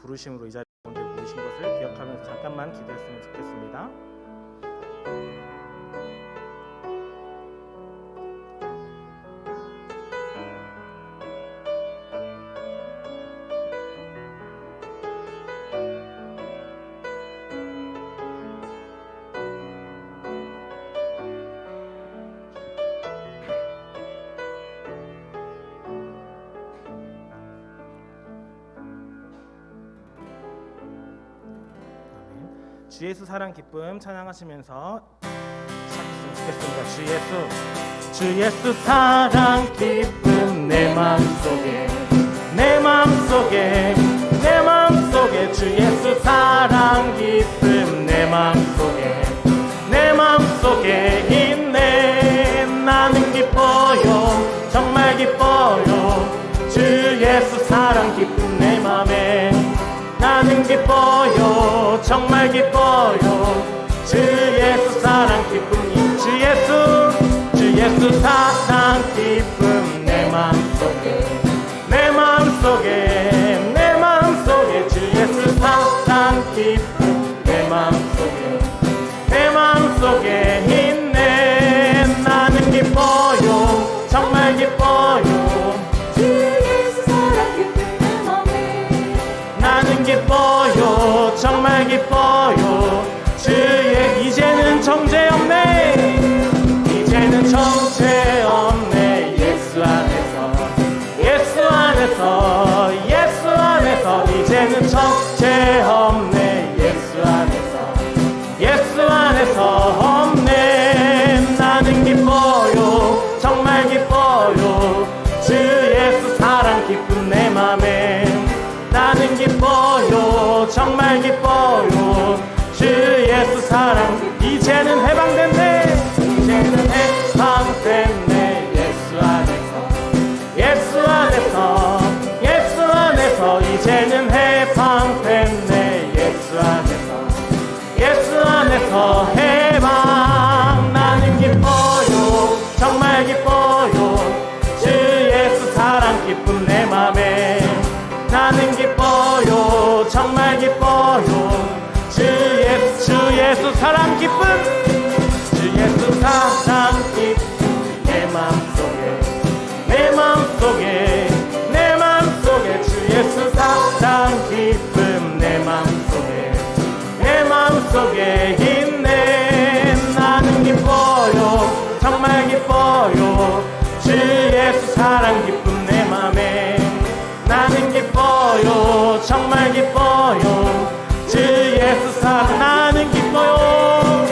부르심으로 이 자리에 모이신 것을 기억하면서 잠깐만 기도했으면 좋겠습니다. 주 예수 사랑 기쁨 찬양하시면서 시작했으면 좋겠습니다. 주 예수 사랑 기쁨 내 마음속에 주 예수 사랑 기쁨 내 마음속에 있네. 나는 기뻐요 정말 기뻐요 주 예수 사랑 기쁨 내 맘에. 나는 기뻐요 정말 기뻐요 주 예수 사랑 기쁨. 주 예수 사랑 기쁨 내 마음속에 주 예수 사랑 기쁨 내 마음속에 있네. 나는 기뻐요 정말 기뻐요 주 예수 사랑 기쁨 내 맘에. 나는 기뻐요 정말 기뻐요 주의. 이제는 정죄 없네 예수 안에서 이제는 정죄 없네 예수 안에서 없네. 나는 기뻐요 정말 기뻐요 주 예수 사랑 기쁨 내 맘에. 나는 기뻐요 정말 기뻐요 주 예수 사랑. 이제는 해방됐네 이제는 해방됐네 예수 안에서 해방. 나는 기뻐요 정말 기뻐요 주 예수 사랑 기쁨 내 맘에. 나는 기뻐요 정말 기뻐요 주 예수 사랑 기쁨 주 예수 사랑 기쁨 내 맘속에 주 예수 사랑 기쁨 내 맘속에 있네. 나는 기뻐요 정말 기뻐요 주 예수 사랑 기쁨 내 맘에. 나는 기뻐요 정말 기뻐요 주 예수 사랑. 나는 기뻐요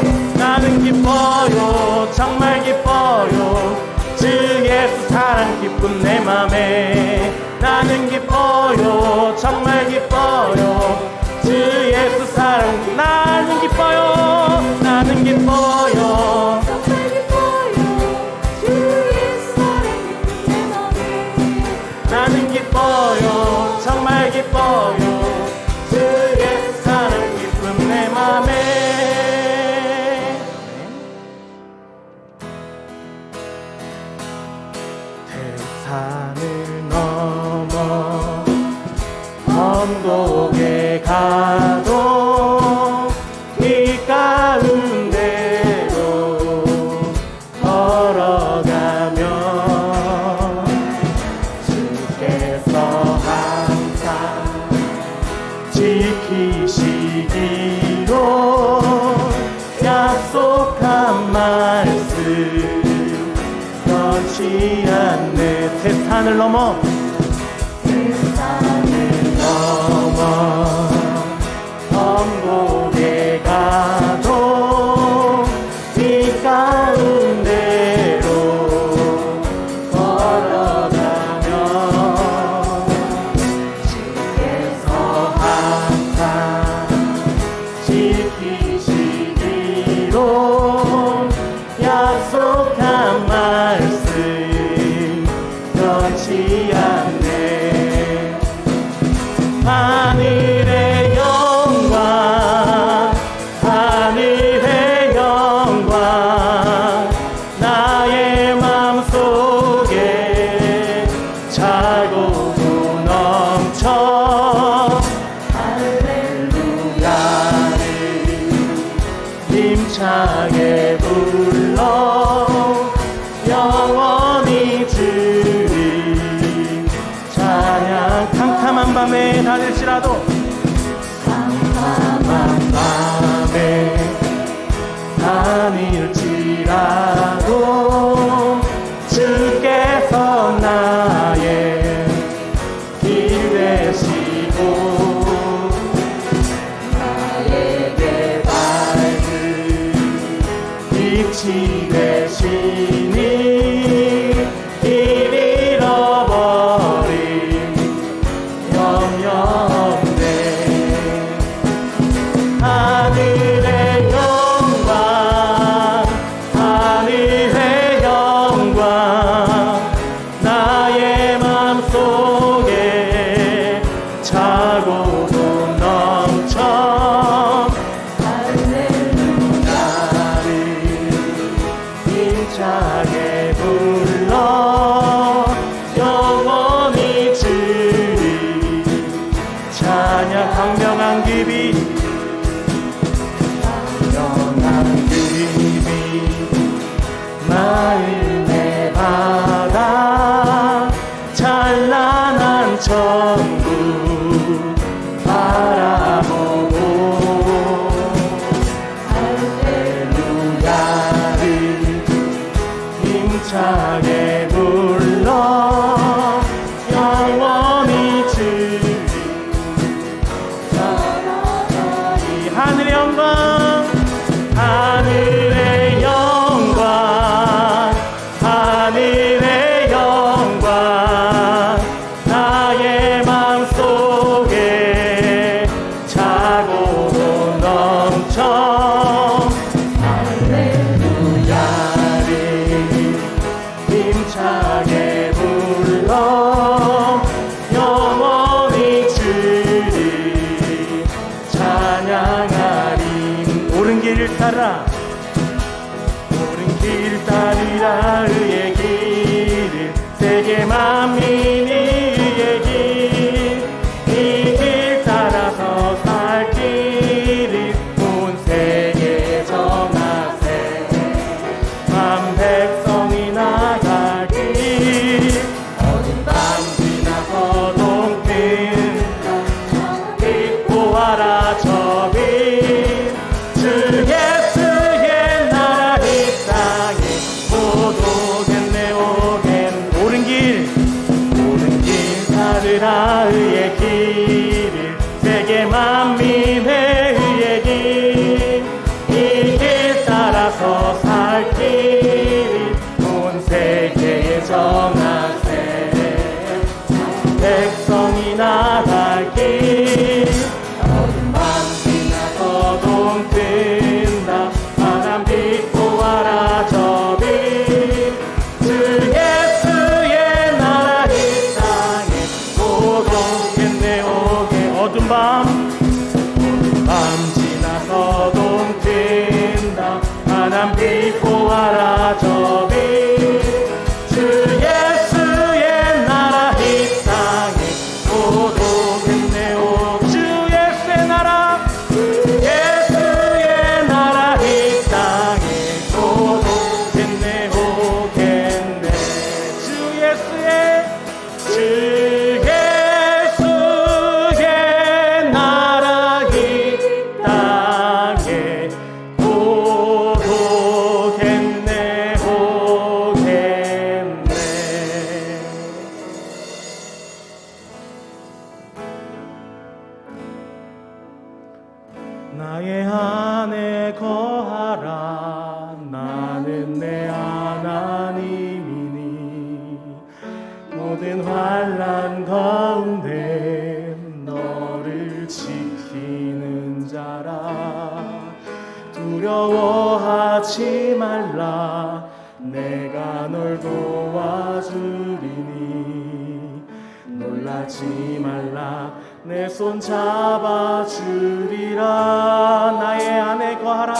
정말 기뻐요 주 예수 사랑 기쁨 내 맘에. 나는 기뻐요 정말 기뻐요 주 예수 사랑. 나는 기뻐요 정말 기뻐요 주 예수 사랑 기쁨 내 맘에. 나는 기뻐요 정말 기뻐요 주 예수 사랑 기쁨 내 맘에. 대산을 넘어 언덕에 가도 이 가운데로 걸어가면 주께서 항상 지키시기로 약속한 말씀 변치 않네. 대산을 넘어 언덕에 가도 이 가운데로 걸어가면 주께서 항상 지키시기로 약속한 말씀 변치 않네. 하늘의 영광 나의 맘속에 차고 넘쳐. 밤에 다닐지라도 깜깜한 밤에 다닐지라도 주께서 나의 길 되시고 나에게 밝은 빛이 되시니 길 잃어버린 염려 없네. 하늘의 영광 하늘의 영광 나의 맘속에 차고도 넘쳐 할렐루야를 힘차게 불러 영원히 주리 찬양. 강명한 기비 강명한 기비 마음의 바다 찬란한 천국 바라보고 할렐루야를 힘차게 불러 영원히 주리 이 하늘의 영광 하늘의 영광 하늘의 영광 나의 맘속에 차고도 넘쳐 할렐루야를 힘차게 불러 영원히 주리 찬양하리. 옳은 길 따라 옳은 길 따르라. 의의 길을 세계 만민이 의의 길 이 길 따라서 살 길을 온 세계에 정하세. 만 백성이 나갈 길 어린 밤 지나서 동뜬 빛 보아라 저 빛 주 예수의 나라 이 땅에 모독했네 오겐. 옳은 길 따르라. 의의 길을 세계 만민의 의의 길 이 길 따라서 살 길을 온 세계에 정하세. 백성이 나갈 길 어둠 밤 지나서 동뜬다. 환한 빛 보아라 저 빛 주 예수의 나라 이 땅에 모독했네 오게. 어둠 밤 지나서 동뜬다. 환한 빛 보아라 저 빛 주 예수의 나라 이 땅에 모독했네 오. 주 예수의 나라 예수의 나라 이 땅에 모독했네 오겠네. 주 예수의 나라 이 땅에 모독했네 오겠네. 나의 안에 거하라. 나는 내 하나님이니 모든 환난 가운데 너를 지키는 자라. 두려워하지 말라. 내가 널 도와주리니 놀라지 말라. 내 손 잡아주리라. 나의 안에 거하라.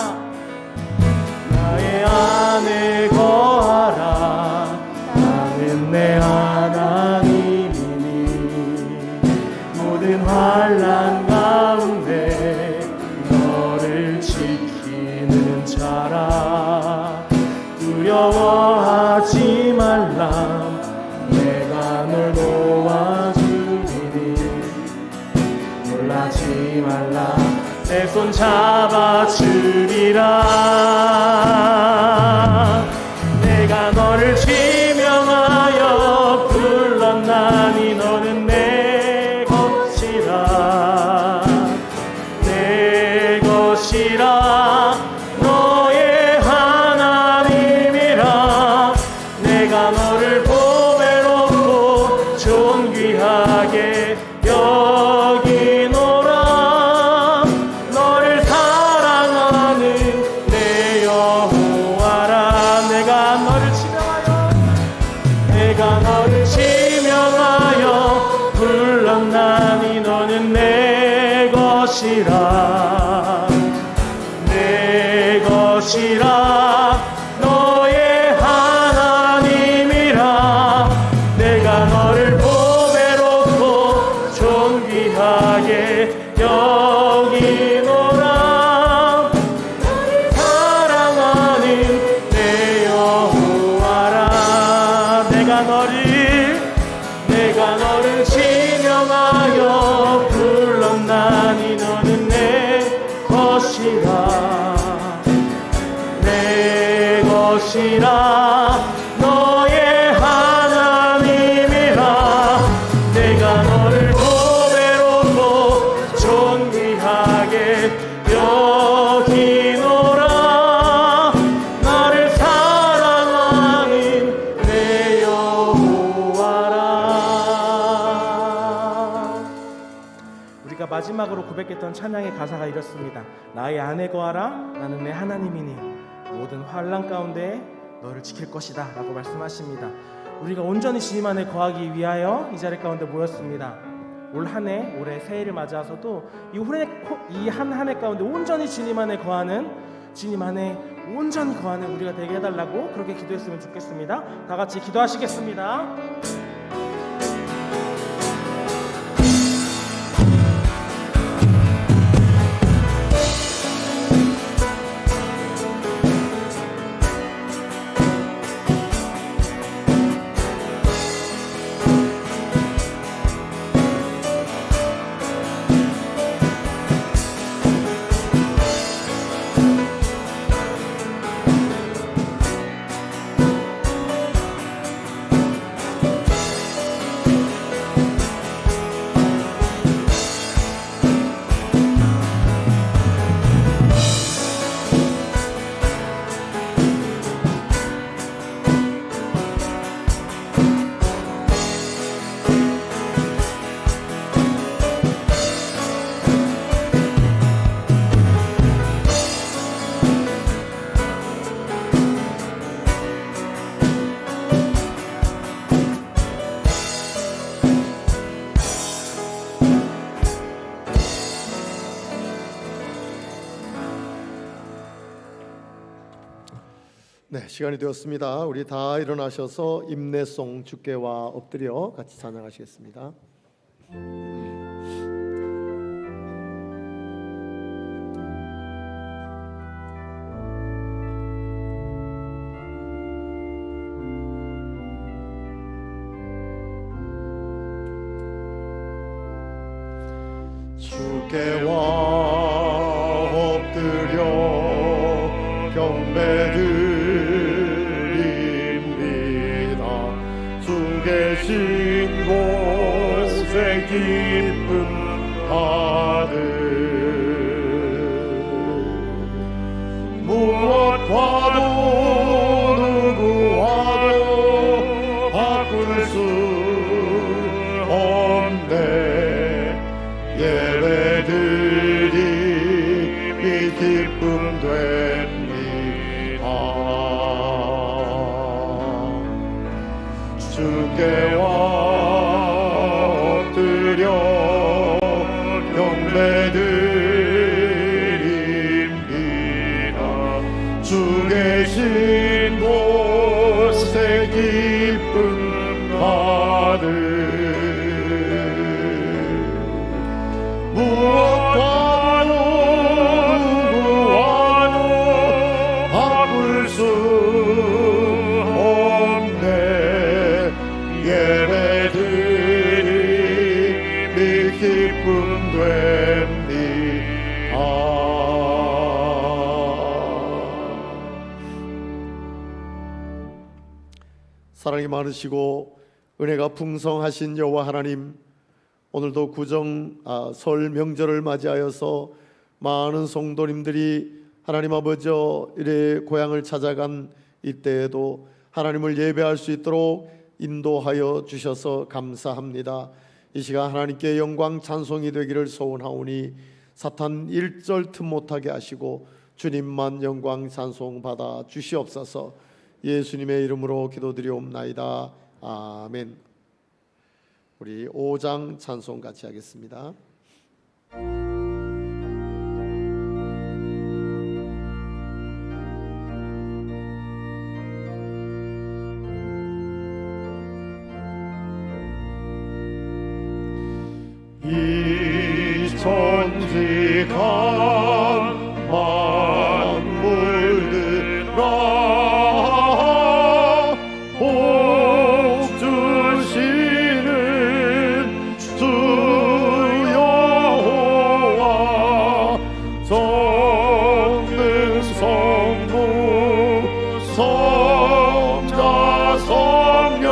나의 안에 거하라. 나는 내 하나님이니 모든 환난 가운데 너를 지키는 자라. 두려워하지 말라. 내가 널 도와주리니 놀라지 말라 내 손 잡아주리라 내가 너를 지명하여 불렀나니 너는 내 것이라 내 것이라 너의 하나님이라 내가 너를 보배롭고 존귀하게 여기노라 너를 사랑하는 내 여호와라 내가 너를 지명하여 불렀나니 너는 내 것이라 내 것이라 너의 하나님이라 내가 너를 보배롭고 존귀하게 여기노라 너를 사랑하는 내 여호와라 내가 너를 지명하여 불렀나니 너는 내 것이라 내 것이라 너의 하나님이라 내가 너를 보배롭고 존귀하게 여기노라 나를 사랑하는 내 여호와라 우리가 마지막으로 고백했던 찬양의 가사가 이렇습니다. 나의 안에 거하라 나는 내 하나님이니 모든 환난 가운데 너를 지킬 것이다 라고 말씀하십니다. 우리가 온전히 주님 안에 거하기 위하여 이 자리 가운데 모였습니다. 올 한 해 올해 새해를 맞아서도 이 한 해 가운데 온전히 주님 안에 거하는 주님 안에 온전히 거하는 우리가 되게 해달라고 그렇게 기도했으면 좋겠습니다. 다 같이 기도하시겠습니다. 네, 시간이 되었습니다. 우리 다 일어나셔서 임내송 주께와 엎드려 같이 찬양하시겠습니다. 주께와 엎드려 경배드립니다. 주 계신 곳에 기쁨 받을 무엇과도 누구와도 바꿀 수 없네. 예배드림이 기쁨 됩니다. 주께와 엎드려 경배드립니다. 주 계신 곳에 기쁨 받을 무엇과도 누구와도 바꿀 수 없네. 예배드림이 기쁨 사랑이 많으시고 은혜가 풍성하신 여호와 하나님, 오늘도 설 명절을 맞이하여서 많은 성도님들이 하나님 아버지 이래 고향을 찾아간 이때에도 하나님을 예배할 수 있도록 인도하여 주셔서 감사합니다. 이 시간 하나님께 영광 찬송이 되기를 소원하오니 사탄 일절 틈 못하게 하시고 주님만 영광 찬송 받아 주시옵소서. 예수님의 이름으로 기도드리옵나이다. 아멘. 우리 5장 찬송 같이 하겠습니다. 이 천지간 만물들아 복 주시는 주 여호와, 성능 성부 성자 성령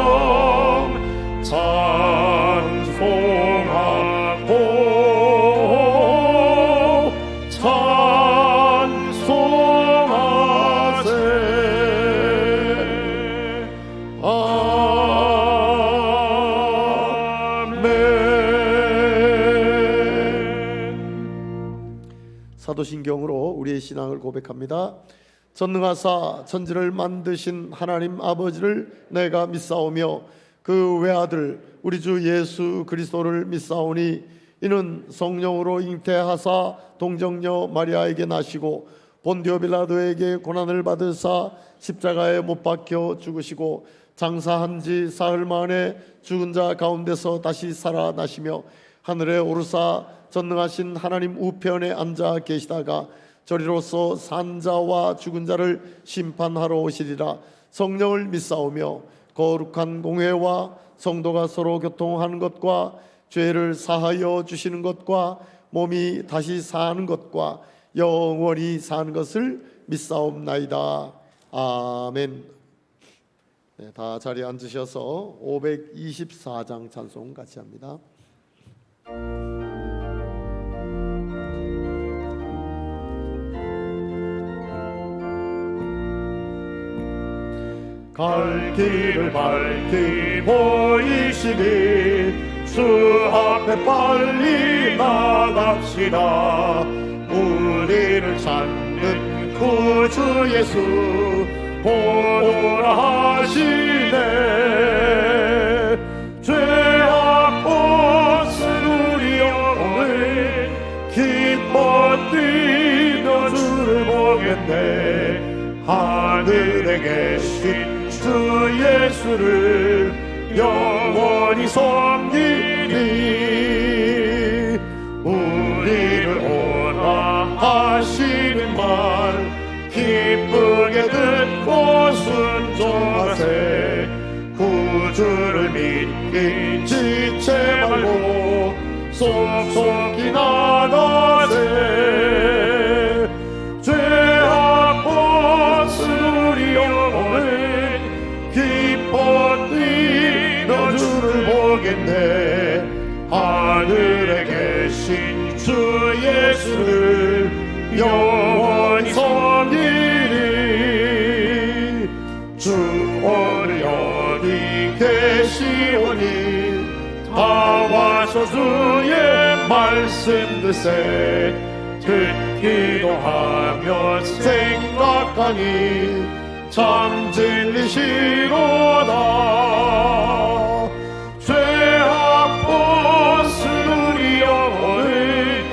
사도신경으로 우리의 신앙을 고백합니다. 전능하사 천지를 만드신 하나님 아버지를 내가 믿사오며 그 외아들 우리 주 예수 그리스도를 믿사오니 이는 성령으로 잉태하사 동정녀 마리아에게 나시고 본디오 빌라도에게 고난을 받으사 십자가에 못 박혀 죽으시고 장사한 지 사흘 만에 죽은 자 가운데서 다시 살아나시며 하늘에 오르사 전능하신 하나님 우편에 앉아 계시다가 저리로서 산 자와 죽은 자를 심판하러 오시리라. 성령을 믿사오며 거룩한 공회와 성도가 서로 교통하는 것과 죄를 사하여 주시는 것과 몸이 다시 사는 것과 영원히 사는 것을 믿사옵나이다. 아멘. 네, 다 자리에 앉으셔서 524장 찬송 같이 합니다. 갈 길을 밝히 보이시니 주 앞에 빨리 나갑시다. 우리를 찾는 구주 예수 보라 하시네. 죄악 벗은 우리 영혼을 기뻐 뛰며 주를 보겠네. 하늘에 계신 주 예수를 영원히 섬기리. 우리를 오라 하시는 말 기쁘게 듣고 순종하세. 구주를 믿기 지체 말고 속속히 나가세. 죄악 벗은 우리 영혼을 기뻐 뛰며 주를 보겠네. 하늘에 계신 주 예수를 영원히 섬기리. 주 오늘 여기 계시오니 다 와서 주의 말씀 듣세. 듣기도 하며 생각하니 참 진리시로다. 죄악 벗은 우리 영혼을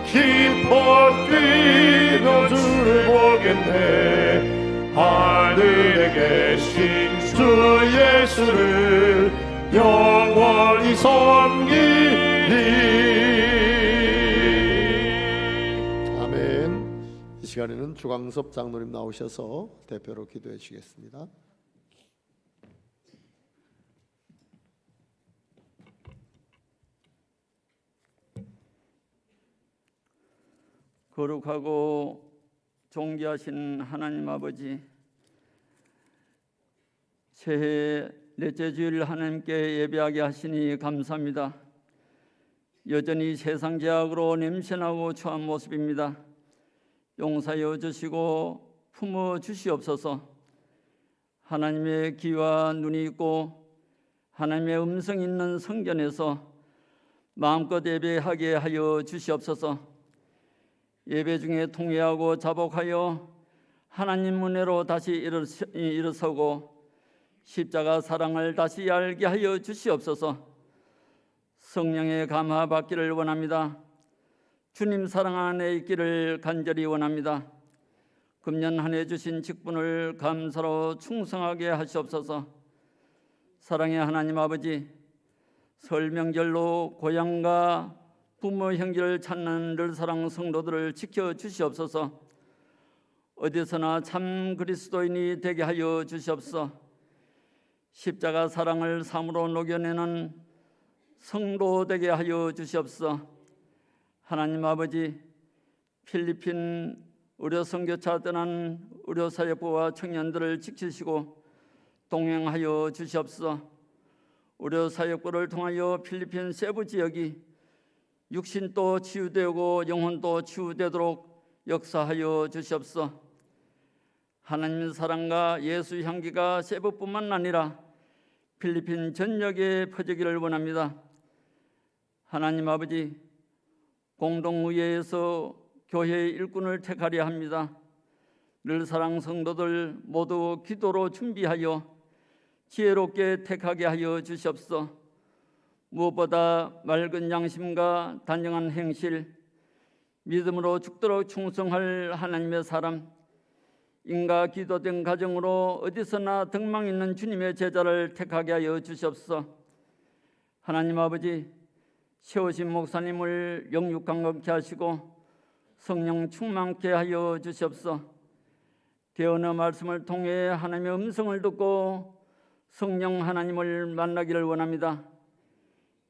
기뻐 뛰며 주를 보겠네. 하늘에 계신 주 예수를 영원히 섬기리. 이 시간에는 주광섭 장로님 나오셔서 대표로 기도해 주시겠습니다. 거룩하고 존귀하신 하나님 아버지, 새해 넷째 주일 하나님께 예배하게 하시니 감사합니다. 여전히 세상 죄악으로 냄새나고 처한 모습입니다. 용서하여 주시고 품어 주시옵소서. 하나님의 귀와 눈이 있고 하나님의 음성이 있는 성전에서 마음껏 예배하게 하여 주시옵소서. 예배 중에 통회하고 자복하여 하나님 은혜로 다시 일어서고 십자가 사랑을 다시 알게 하여 주시옵소서. 성령의 감화 받기를 원합니다. 주님 사랑 안에 있기를 간절히 원합니다. 금년 한 해 주신 직분을 감사로 충성하게 하시옵소서. 사랑의 하나님 아버지, 설 명절로 고향과 부모 형제를 찾는 늘사랑 성도들을 지켜주시옵소서. 어디서나 참 그리스도인이 되게 하여 주시옵소서. 십자가 사랑을 삶으로 녹여내는 성도 되게 하여 주시옵소서. 하나님 아버지, 필리핀 의료 선교차 떠난 의료 사역부와 청년들을 지키시고 동행하여 주시옵소서. 의료 사역부를 통하여 필리핀 세부 지역이 육신도 치유되고 영혼도 치유되도록 역사하여 주시옵소서. 하나님의 사랑과 예수 향기가 세부뿐만 아니라 필리핀 전역에 퍼지기를 원합니다. 하나님 아버지, 공동의회에서 교회의 일꾼을 택하려 합니다. 늘사랑 성도들 모두 기도로 준비하여 지혜롭게 택하게 하여 주시옵소서. 무엇보다 맑은 양심과 단정한 행실, 믿음으로 죽도록 충성할 하나님의 사람, 인과 기도된 가정으로 어디서나 덕망 있는 주님의 제자를 택하게 하여 주시옵소서. 하나님 아버지, 세우신 목사님을 영육 강건케 하시고 성령 충만케 하여 주시옵소서. 대언의 말씀을 통해 하나님의 음성을 듣고 성령 하나님을 만나기를 원합니다.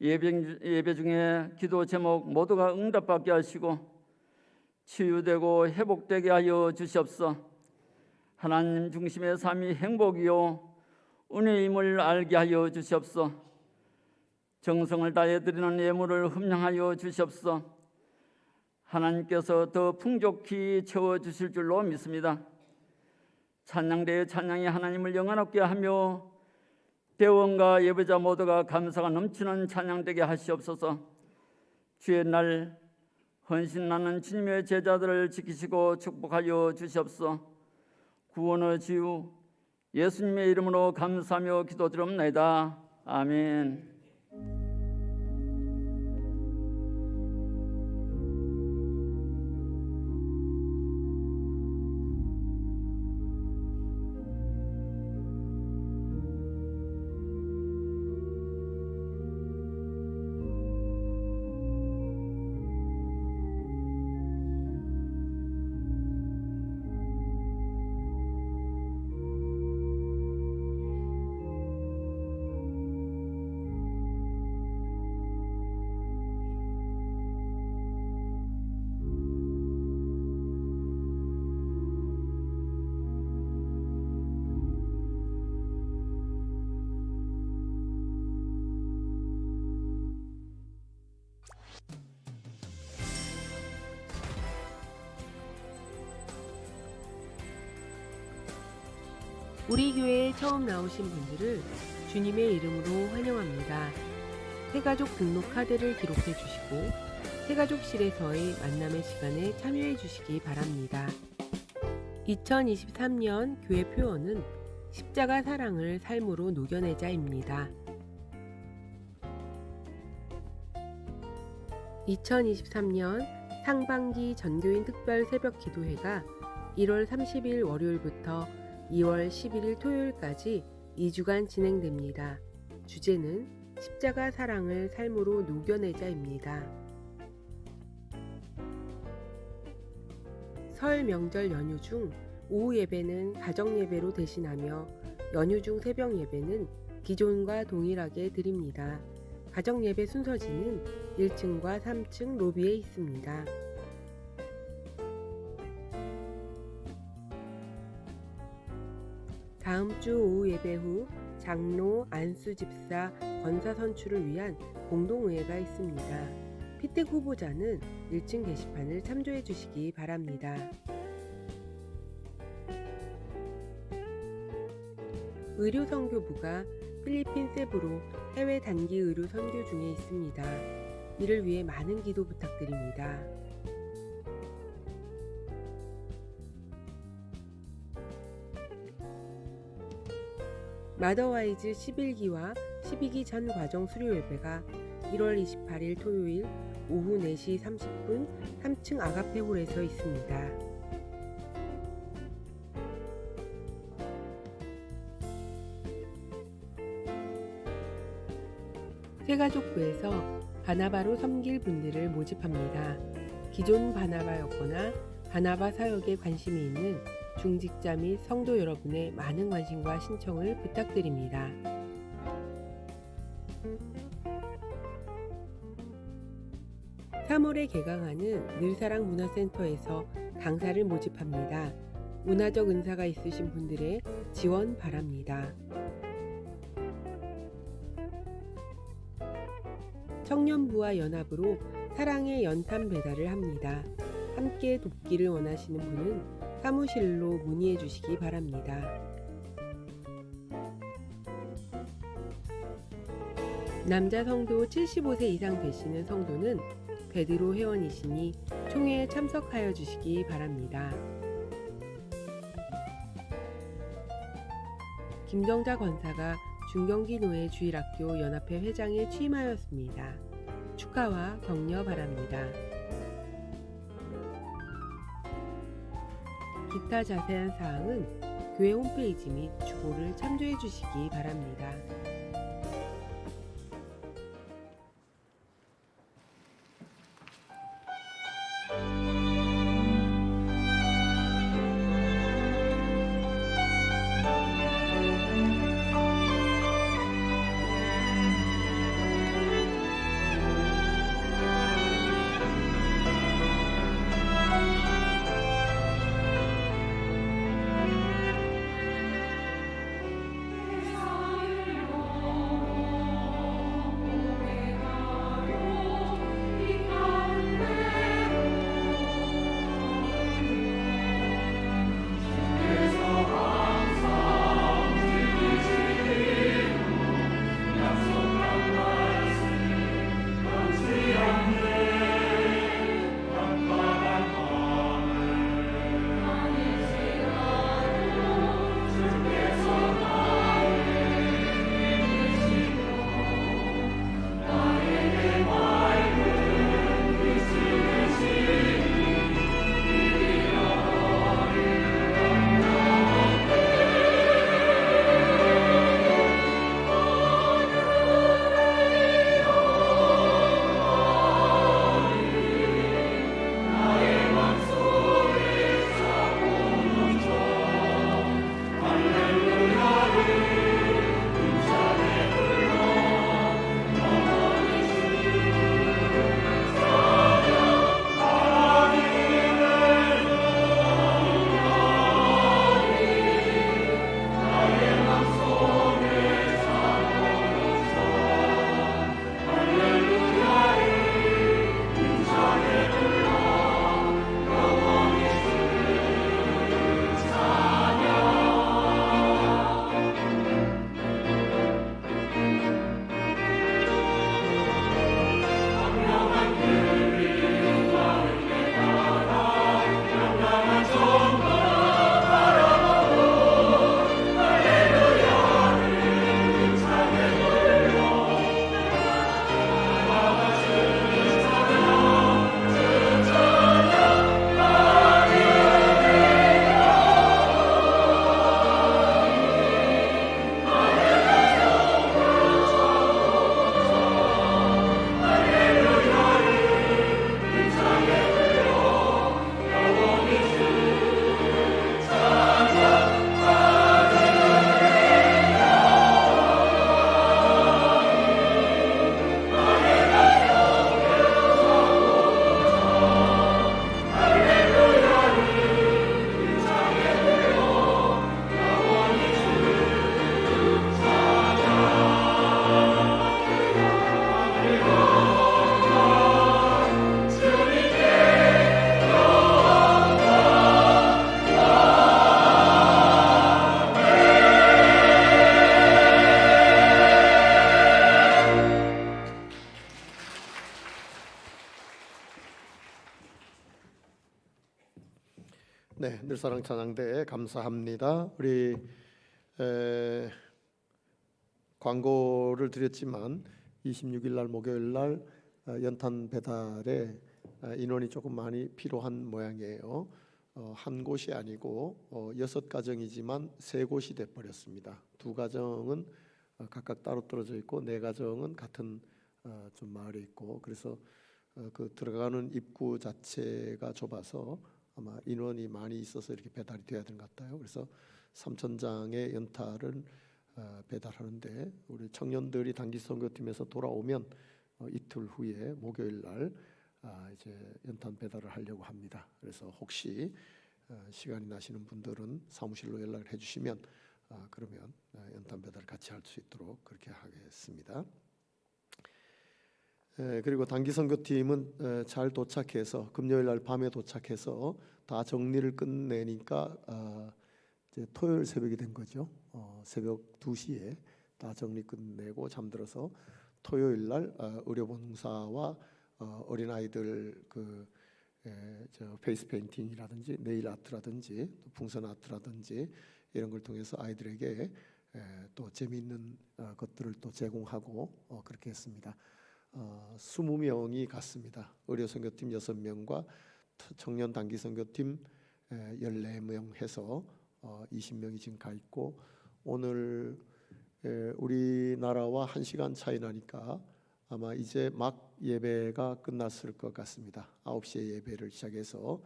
예배 중에 기도 제목 모두가 응답받게 하시고 치유되고 회복되게 하여 주시옵소서. 하나님 중심의 삶이 행복이요 은혜임을 알게 하여 주시옵소서. 정성을 다해 드리는 예물을 흠량하여 주시옵소서. 하나님께서 더 풍족히 채워주실 줄로 믿습니다. 찬양대의 찬양이 하나님을 영원하게 하며 대원과 예배자 모두가 감사가 넘치는 찬양되게 하시옵소서. 주의 날 헌신하는 주님의 제자들을 지키시고 축복하여 주시옵소서. 구원의 지유 예수님의 이름으로 감사하며 기도드립니다. 아멘. 우리 교회에 처음 나오신 분들을 주님의 이름으로 환영합니다. 새가족 등록 카드를 기록해 주시고 새가족실에서의 만남의 시간에 참여해 주시기 바랍니다. 2023년 교회 표어는 십자가 사랑을 삶으로 녹여내자입니다. 2023년 상반기 전교인 특별 새벽 기도회가 1월 30일 월요일부터 2월 11일 토요일까지 2주간 진행됩니다. 주제는 십자가 사랑을 삶으로 녹여내자입니다. 설 명절 연휴 중 오후 예배는 가정 예배로 대신하며 연휴 중 새벽 예배는 기존과 동일하게 드립니다. 가정 예배 순서지는 1층과 3층 로비에 있습니다. 다음 주 오후 예배 후 장로, 안수 집사, 권사 선출을 위한 공동의회가 있습니다. 피택 후보자는 1층 게시판을 참조해 주시기 바랍니다. 의료선교부가 필리핀 세부로 해외 단기 의료 선교 중에 있습니다. 이를 위해 많은 기도 부탁드립니다. 마더와이즈 11기와 12기 전 과정 수료 예배가 1월 28일 토요일 오후 4시 30분 3층 아가페 홀에서 있습니다. 새가족부에서 바나바로 섬길 분들을 모집합니다. 기존 바나바였거나 바나바 사역에 관심이 있는 중직자 및 성도 여러분의 많은 관심과 신청을 부탁드립니다. (3월에) 개강하는 늘사랑 문화센터에서 강사를 모집합니다. 문화적 은사가 있으신 분들의 지원 바랍니다. 청년부와 연합으로 사랑의 연탄 배달을 합니다. 함께 돕기를 원하시는 분은 사무실로 문의해 주시기 바랍니다. 남자 성도 75세 이상 되시는 성도는 베드로 회원이시니 총회에 참석하여 주시기 바랍니다. 김정자 권사가 중경기노회 주일학교 연합회 회장에 취임하였습니다. 축하와 격려 바랍니다. 기타 자세한 사항은 교회 홈페이지 및 주보를 참조해 주시기 바랍니다. 네, 늘사랑 찬양대 감사합니다. 우리 광고를 드렸지만 26일 날 목요일 날 연탄 배달에 인원이 조금 많이 필요한 모양이에요. 한 곳이 아니고 6가정이지만 3곳이 돼 버렸습니다. 2가정은 각각 따로 떨어져 있고 4가정은 같은 좀 마을에 있고, 그래서 그 들어가는 입구 자체가 좁아서 아마 인원이 많이 있어서 이렇게 배달이 돼야 되는 것 같아요. 그래서 3,000장의 연탄을 배달하는데, 우리 청년들이 단기 선교팀에서 돌아오면 이틀 후에 목요일 날 이제 연탄 배달을 하려고 합니다. 그래서 혹시 시간이 나시는 분들은 사무실로 연락을 해주시면 그러면 연탄 배달을 같이 할 수 있도록 그렇게 하겠습니다. 그리고 단기 선교팀은 잘 도착해서 금요일 날 밤에 도착해서 다 정리를 끝내니까 이제 토요일 새벽이 된 거죠. 새벽 2시에 다 정리 끝내고 잠들어서 토요일 날 의료봉사와 어린 아이들 저 페이스 페인팅이라든지 네일 아트라든지 풍선 아트라든지 이런 걸 통해서 아이들에게 또 재미있는 것들을 또 제공하고 그렇게 했습니다. 20명이 갔습니다. 의료 선교팀 6명과 청년 단기 선교팀 14명 해서 20명이 지금 가 있고, 오늘 우리나라와 1시간 차이 나니까 아마 이제 막 예배가 끝났을 것 같습니다. 9시에 예배를 시작해서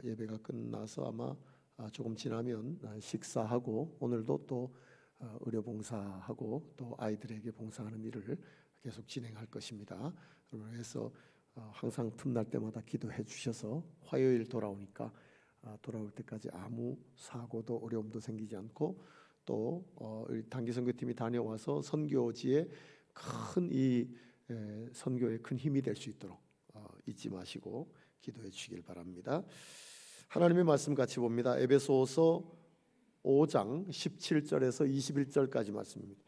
예배가 끝나서 아마 조금 지나면 식사하고 오늘도 또 의료 봉사하고 또 아이들에게 봉사하는 일을 계속 진행할 것입니다. 그래서 항상 틈날 때마다 기도해 주셔서 화요일 돌아오니까 돌아올 때까지 아무 사고도 어려움도 생기지 않고, 또 단기 선교팀이 다녀와서 선교지에 큰 이 선교에 큰 힘이 될 수 있도록 잊지 마시고 기도해 주시길 바랍니다. 하나님의 말씀 같이 봅니다. 에베소서 5장 17절에서 21절까지 말씀입니다.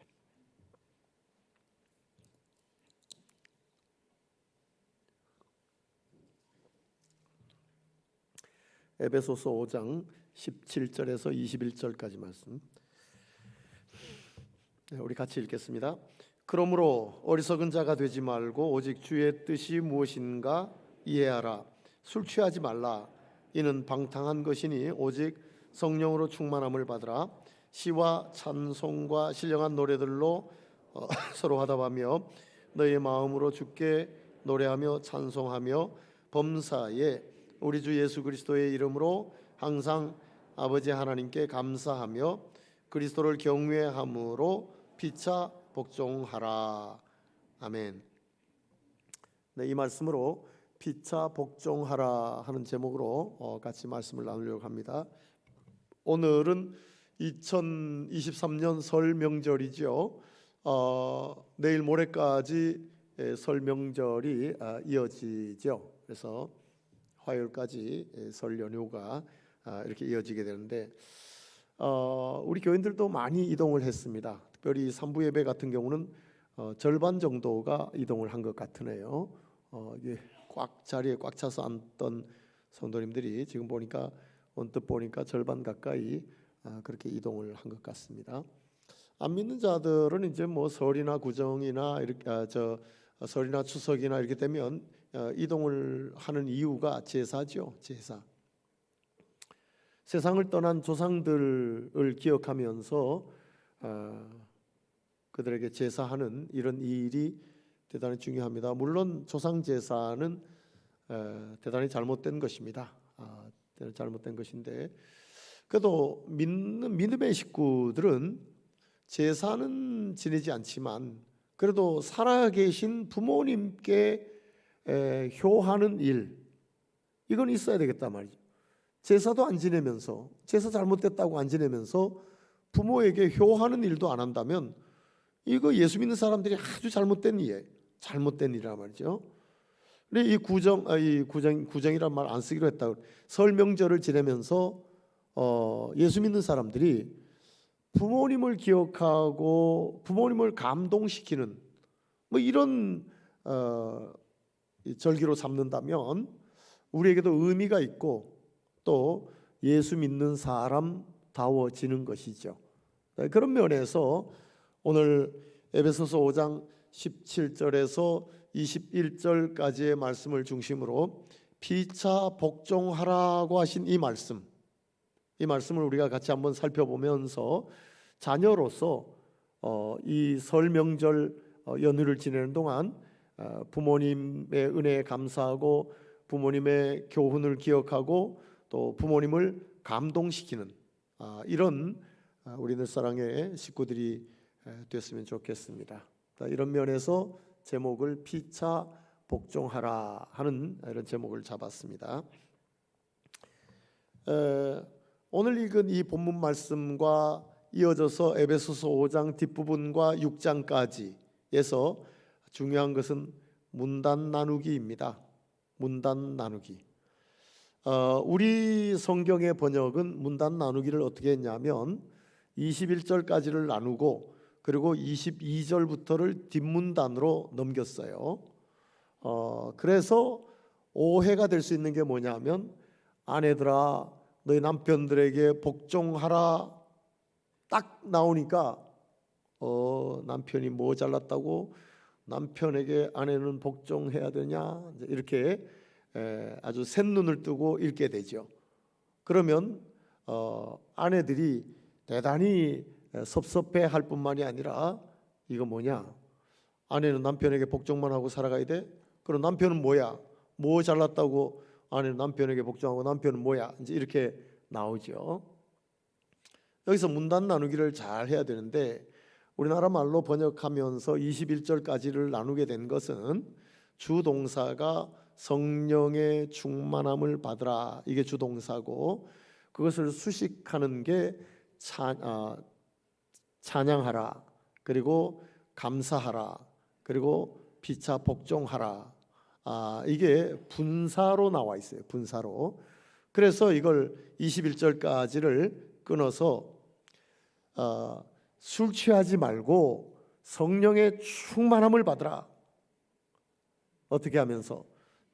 에베소서 5장 17절에서 21절까지 말씀. 우리 같이 읽겠습니다. 그러므로 어리석은 자가 되지 말고 오직 주의 뜻이 무엇인가 이해하라. 술 취하지 말라. 이는 방탕한 것이니 오직 성령으로 충만함을 받으라. 시와 찬송과 신령한 노래들로 서로 화답하며 너의 마음으로 주께 노래하며 찬송하며 범사에 우리 주 예수 그리스도의 이름으로 항상 아버지 하나님께 감사하며 그리스도를 경외함으로 피차 복종하라. 아멘. 네, 이 말씀으로 피차 복종하라 하는 제목으로 같이 말씀을 나누려고 합니다. 오늘은 2023년 설 명절이죠. 내일 모레까지 설 명절이 이어지죠. 그래서 화요일까지 설 연휴가 이렇게 이어지게 되는데, 우리 교인들도 많이 이동을 했습니다. 특별히 3부 예배 같은 경우는 절반 정도가 이동을 한 것 같으네요. 이게 자리에 꽉 차서 앉던 성도님들이 지금 보니까 언뜻 보니까 절반 가까이 그렇게 이동을 한 것 같습니다. 안 믿는 자들은 이제 뭐 설이나 구정이나 이렇게 설이나 추석이나 이렇게 되면 이동을 하는 이유가 제사죠. 제사. 세상을 떠난 조상들을 기억하면서 그들에게 제사하는 이런 일이 대단히 중요합니다. 물론 조상 제사는 대단히 잘못된 것입니다. 잘못된 것인데, 그래도 믿음의 식구들은 제사는 지내지 않지만 그래도 살아계신 부모님께 효하는 일, 이건 있어야 되겠다 말이죠. 제사도 안 지내면서, 제사 잘못됐다고 안 지내면서 부모에게 효하는 일도 안 한다면 이거 예수 믿는 사람들이 아주 잘못된 일이란 말이죠. 근데 이 구정이란 말 안 쓰기로 했다. 설 명절을 지내면서 예수 믿는 사람들이 부모님을 기억하고 부모님을 감동시키는 뭐 이런 절기로 삼는다면 우리에게도 의미가 있고 또 예수 믿는 사람다워지는 것이죠. 그런 면에서 오늘 에베소서 5장 17절에서 21절까지의 말씀을 중심으로 피차 복종하라고 하신 이 말씀을 우리가 같이 한번 살펴보면서 자녀로서 이 설 명절 연휴를 지내는 동안 부모님의 은혜에 감사하고 부모님의 교훈을 기억하고 또 부모님을 감동시키는 이런 우리들 사랑의 식구들이 됐으면 좋겠습니다. 이런 면에서 제목을 피차 복종하라 하는 이런 제목을 잡았습니다. 오늘 읽은 이 본문 말씀과 이어져서 에베소서 5장 뒷부분과 6장까지에서 중요한 것은 문단 나누기입니다. 문단 나누기. 우리 성경의 번역은 문단 나누기를 어떻게 했냐면 21절까지를 나누고 그리고 22절부터를 뒷문단으로 넘겼어요. 그래서 오해가 될 수 있는 게 뭐냐면 아내들아 너희 남편들에게 복종하라 딱 나오니까 남편이 뭐 잘났다고 남편에게 아내는 복종해야 되냐 이렇게 아주 샛눈을 뜨고 읽게 되죠. 그러면 아내들이 대단히 섭섭해할 뿐만이 아니라 이거 뭐냐? 아내는 남편에게 복종만 하고 살아가야 돼? 그럼 남편은 뭐야? 뭐 잘났다고 아내는 남편에게 복종하고 남편은 뭐야? 이제 이렇게 나오죠. 여기서 문단 나누기를 잘 해야 되는데 우리나라 말로 번역하면서 21절까지를 나누게 된 것은 주동사가 성령의 충만함을 받으라 이게 주동사고 그것을 수식하는 게 찬양하라 그리고 감사하라 그리고 피차 복종하라 이게 분사로 나와 있어요. 분사로. 그래서 이걸 21절까지를 끊어서 술 취하지 말고 성령의 충만함을 받으라. 어떻게 하면서?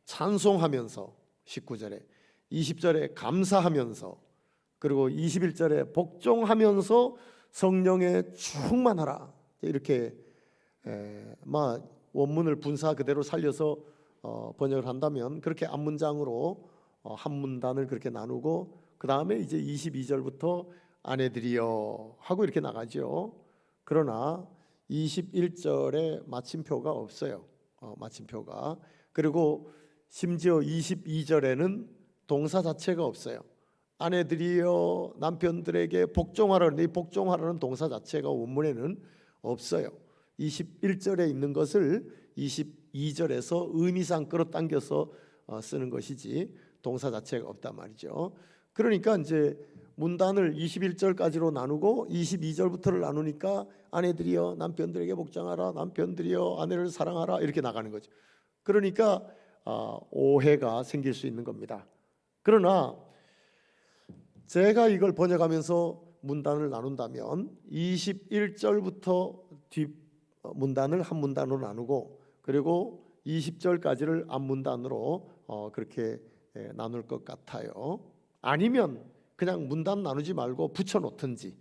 찬송하면서 19절에 20절에 감사하면서 그리고 21절에 복종하면서 성령에 충만하라. 이렇게 원문을 분사 그대로 살려서 번역을 한다면 그렇게 앞문장으로 한 문단을 그렇게 나누고 그 다음에 이제 22절부터 아내들이여 하고 이렇게 나가죠. 그러나 21절에 마침표가 없어요. 마침표가. 그리고 심지어 22절에는 동사 자체가 없어요. 아내들이여 남편들에게 복종하라는 이 복종하라는 동사 자체가 원문에는 없어요. 21절에 있는 것을 22절에서 의미상 끌어당겨서 쓰는 것이지 동사 자체가 없단 말이죠. 그러니까 이제 문단을 21절까지로 나누고 22절부터를 나누니까 아내들이여 남편들에게 복종하라 남편들이여 아내를 사랑하라 이렇게 나가는 거죠. 그러니까 오해가 생길 수 있는 겁니다. 그러나 제가 이걸 번역하면서 문단을 나눈다면 21절부터 뒷 문단을 한 문단으로 나누고 그리고 20절까지를 앞문단으로 그렇게 나눌 것 같아요. 아니면 그냥 문단 나누지 말고 붙여놓든지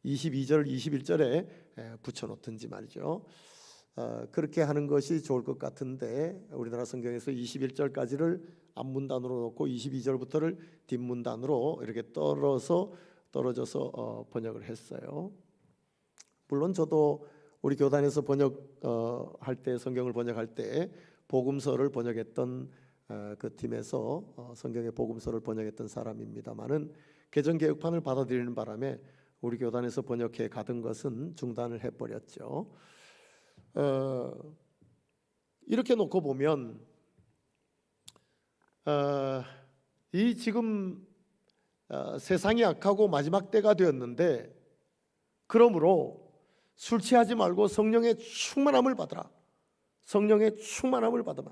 22절, 21절에 붙여놓든지 말이죠. 그렇게 하는 것이 좋을 것 같은데 우리나라 성경에서 21절까지를 앞문단으로 놓고 22절부터를 뒷문단으로 이렇게 떨어져서 번역을 했어요. 물론 저도 우리 교단에서 번역할 때 성경을 번역할 때 복음서를 번역했던 그 팀에서 성경의 복음서를 번역했던 사람입니다만은 개정 개혁판을 받아들이는 바람에 우리 교단에서 번역해 가던 것은 중단을 해버렸죠. 이렇게 놓고 보면 이 지금 세상이 악하고 마지막 때가 되었는데 그러므로 술 취하지 말고 성령의 충만함을 받으라. 성령의 충만함을 받으라.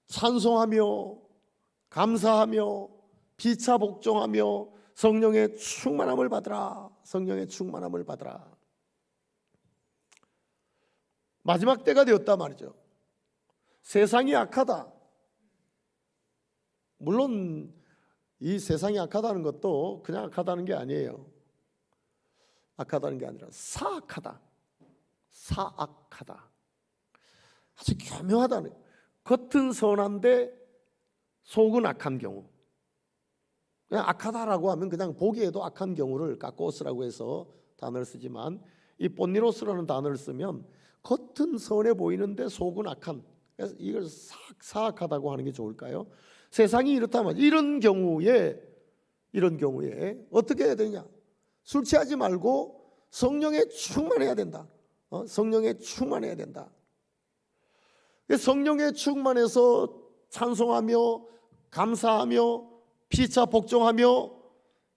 찬송하며 감사하며 피차 복종하며 성령의 충만함을 받으라. 성령의 충만함을 받으라. 마지막 때가 되었다 말이죠. 세상이 악하다. 물론 이 세상이 악하다는 것도 그냥 악하다는 게 아니에요. 악하다는 게 아니라 사악하다. 사악하다. 아주 교묘하다는 거예요. 겉은 선한데 속은 악한 경우. 그냥 악하다라고 하면 그냥 보기에도 악한 경우를 까꼬스라고 해서 단어를 쓰지만, 이 본니로스라는 단어를 쓰면 겉은 선해 보이는데 속은 악한, 그래서 이걸 사악하다고 하는 게 좋을까요? 세상이 이렇다면 이런 경우에 어떻게 해야 되냐? 술 취하지 말고 성령에 충만해야 된다. 성령에 충만해야 된다. 성령에 충만해서 찬송하며 감사하며 피차 복종하며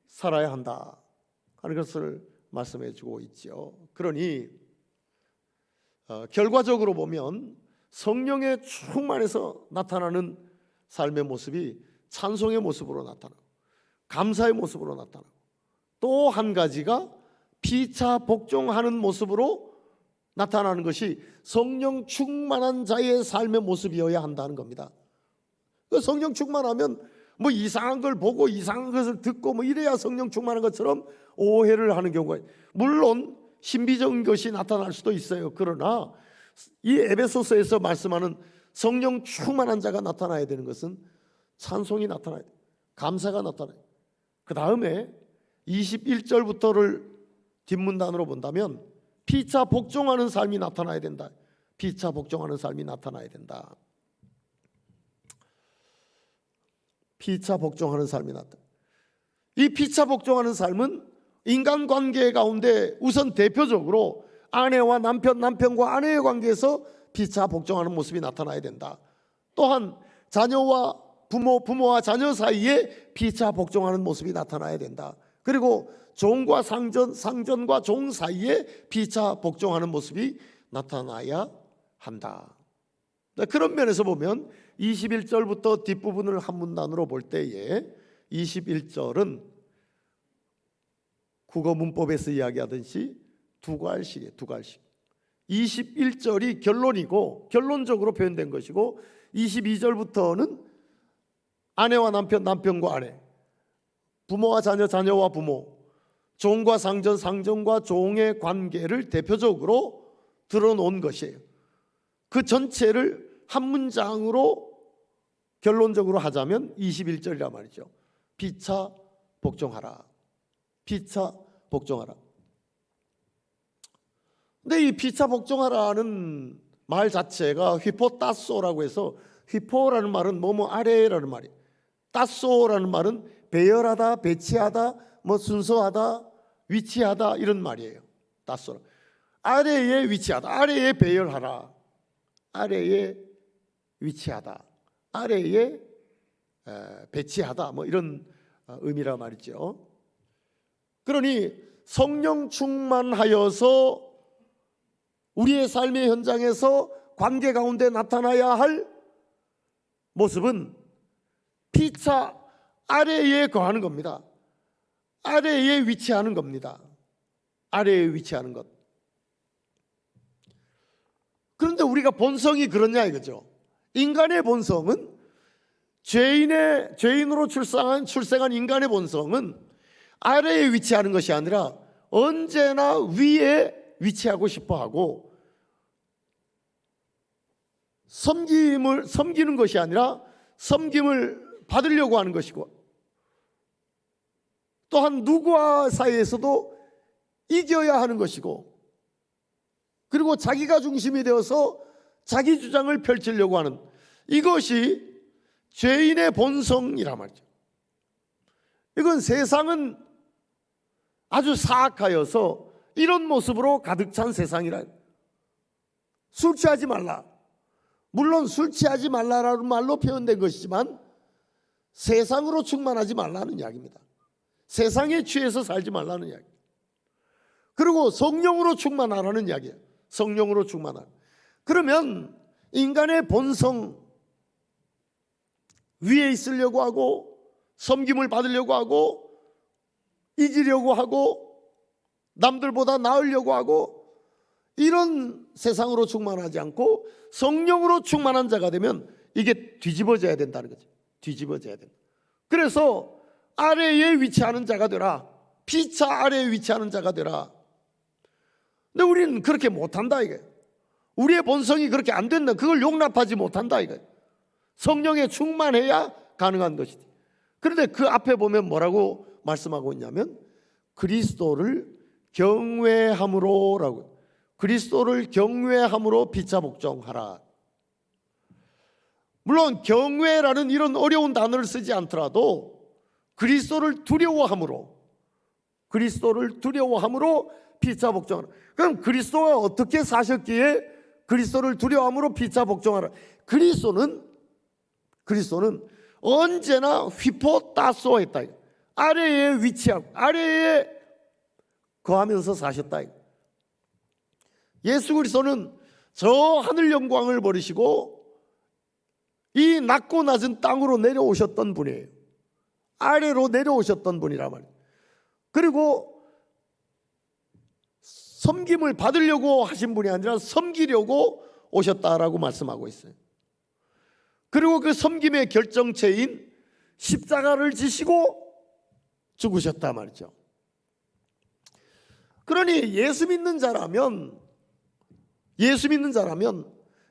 살아야 한다 하는 것을 말씀해 주고 있죠. 그러니 결과적으로 보면 성령에 충만해서 나타나는 삶의 모습이 찬송의 모습으로 나타나고 감사의 모습으로 나타나고, 또 한 가지가 피차 복종하는 모습으로 나타나는 것이 성령 충만한 자의 삶의 모습이어야 한다는 겁니다. 성령 충만하면 뭐 이상한 걸 보고 이상한 것을 듣고 뭐 이래야 성령 충만한 것처럼 오해를 하는 경우가, 물론 신비적인 것이 나타날 수도 있어요. 그러나 이 에베소서에서 말씀하는 성령 충만한 자가 나타나야 되는 것은 찬송이 나타나야 돼요. 감사가 나타나요. 그 다음에 21절부터를 뒷문단으로 본다면 피차 복종하는 삶이 나타나야 된다. 피차 복종하는 삶이 나타나야 된다. 피차 복종하는 삶이 나타나. 이 피차 복종하는 삶은 인간관계 가운데 우선 대표적으로 아내와 남편, 남편과 아내의 관계에서 피차 복종하는 모습이 나타나야 된다. 또한 자녀와 부모, 부모와 자녀 사이에 피차 복종하는 모습이 나타나야 된다. 그리고 종과 상전, 상전과 종 사이에 피차 복종하는 모습이 나타나야 한다. 그런 면에서 보면 21절부터 뒷부분을 한 문단으로 볼 때에 21절은 국어 문법에서 이야기하듯이 두 갈식이에요. 두 갈식. 21절이 결론이고 결론적으로 표현된 것이고, 22절부터는 아내와 남편, 남편과 아내, 부모와 자녀, 자녀와 부모, 종과 상전, 상전과 종의 관계를 대표적으로 드러놓은 것이에요. 그 전체를 한 문장으로 결론적으로 하자면 21절이란 말이죠. 피차 복종하라. 피차 복종하라. 근데 이 피차 복종하라는 말 자체가 휘포따소라고 해서, 휘포라는 말은 뭐뭐 아래라는 말이에요. 따소라는 말은 배열하다, 배치하다, 뭐 순서하다, 위치하다 이런 말이에요. 따소. 아래에 위치하다, 아래에 배열하라, 아래에 위치하다, 아래에 배치하다, 뭐 이런 의미라 말이죠. 그러니 성령 충만하여서 우리의 삶의 현장에서 관계 가운데 나타나야 할 모습은 피차 아래에 거하는 겁니다. 아래에 위치하는 겁니다. 아래에 위치하는 것. 그런데 우리가 본성이 그렇냐 이거죠. 인간의 본성은, 죄인으로 출생한 인간의 본성은 아래에 위치하는 것이 아니라 언제나 위에 위치하고 싶어하고, 섬기는 것이 아니라 섬김을 받으려고 하는 것이고, 또한 누구와 사이에서도 이겨야 하는 것이고, 그리고 자기가 중심이 되어서 자기 주장을 펼치려고 하는, 이것이 죄인의 본성이라 말이죠. 이건 세상은 아주 사악하여서 이런 모습으로 가득 찬 세상이라. 술 취하지 말라. 물론 술 취하지 말라라는 말로 표현된 것이지만 세상으로 충만하지 말라는 이야기입니다. 세상에 취해서 살지 말라는 이야기. 그리고 성령으로 충만하라는 이야기예요. 성령으로 충만하라. 그러면 인간의 본성, 위에 있으려고 하고 섬김을 받으려고 하고 이기려고 하고 남들보다 나으려고 하고, 이런 세상으로 충만하지 않고 성령으로 충만한 자가 되면 이게 뒤집어져야 된다는 거죠. 뒤집어져야 된다. 그래서 아래에 위치하는 자가 되라. 피차 아래에 위치하는 자가 되라. 근데 우리는 그렇게 못한다 이게. 우리의 본성이 그렇게 안 된다. 그걸 용납하지 못한다 이거. 성령에 충만해야 가능한 것이지. 그런데 그 앞에 보면 뭐라고 말씀하고 있냐면 그리스도를 경외함으로라고. 그리스도를 경외함으로 피차 복종하라. 물론 경외라는 이런 어려운 단어를 쓰지 않더라도 그리스도를 두려워함으로 피차 복종하라. 그럼 그리스도가 어떻게 사셨기에 그리스도를 두려워함으로 피차 복종하라. 그리스도는 언제나 휘포따소했다. 아래에 위치하고 아래에 거하면서 사셨다. 예수 그리스도는 저 하늘 영광을 버리시고 이 낮고 낮은 땅으로 내려오셨던 분이에요. 아래로 내려오셨던 분이란 말이에요. 그리고 섬김을 받으려고 하신 분이 아니라 섬기려고 오셨다라고 말씀하고 있어요. 그리고 그 섬김의 결정체인 십자가를 지시고 죽으셨다 말이죠. 그러니 예수 믿는 자라면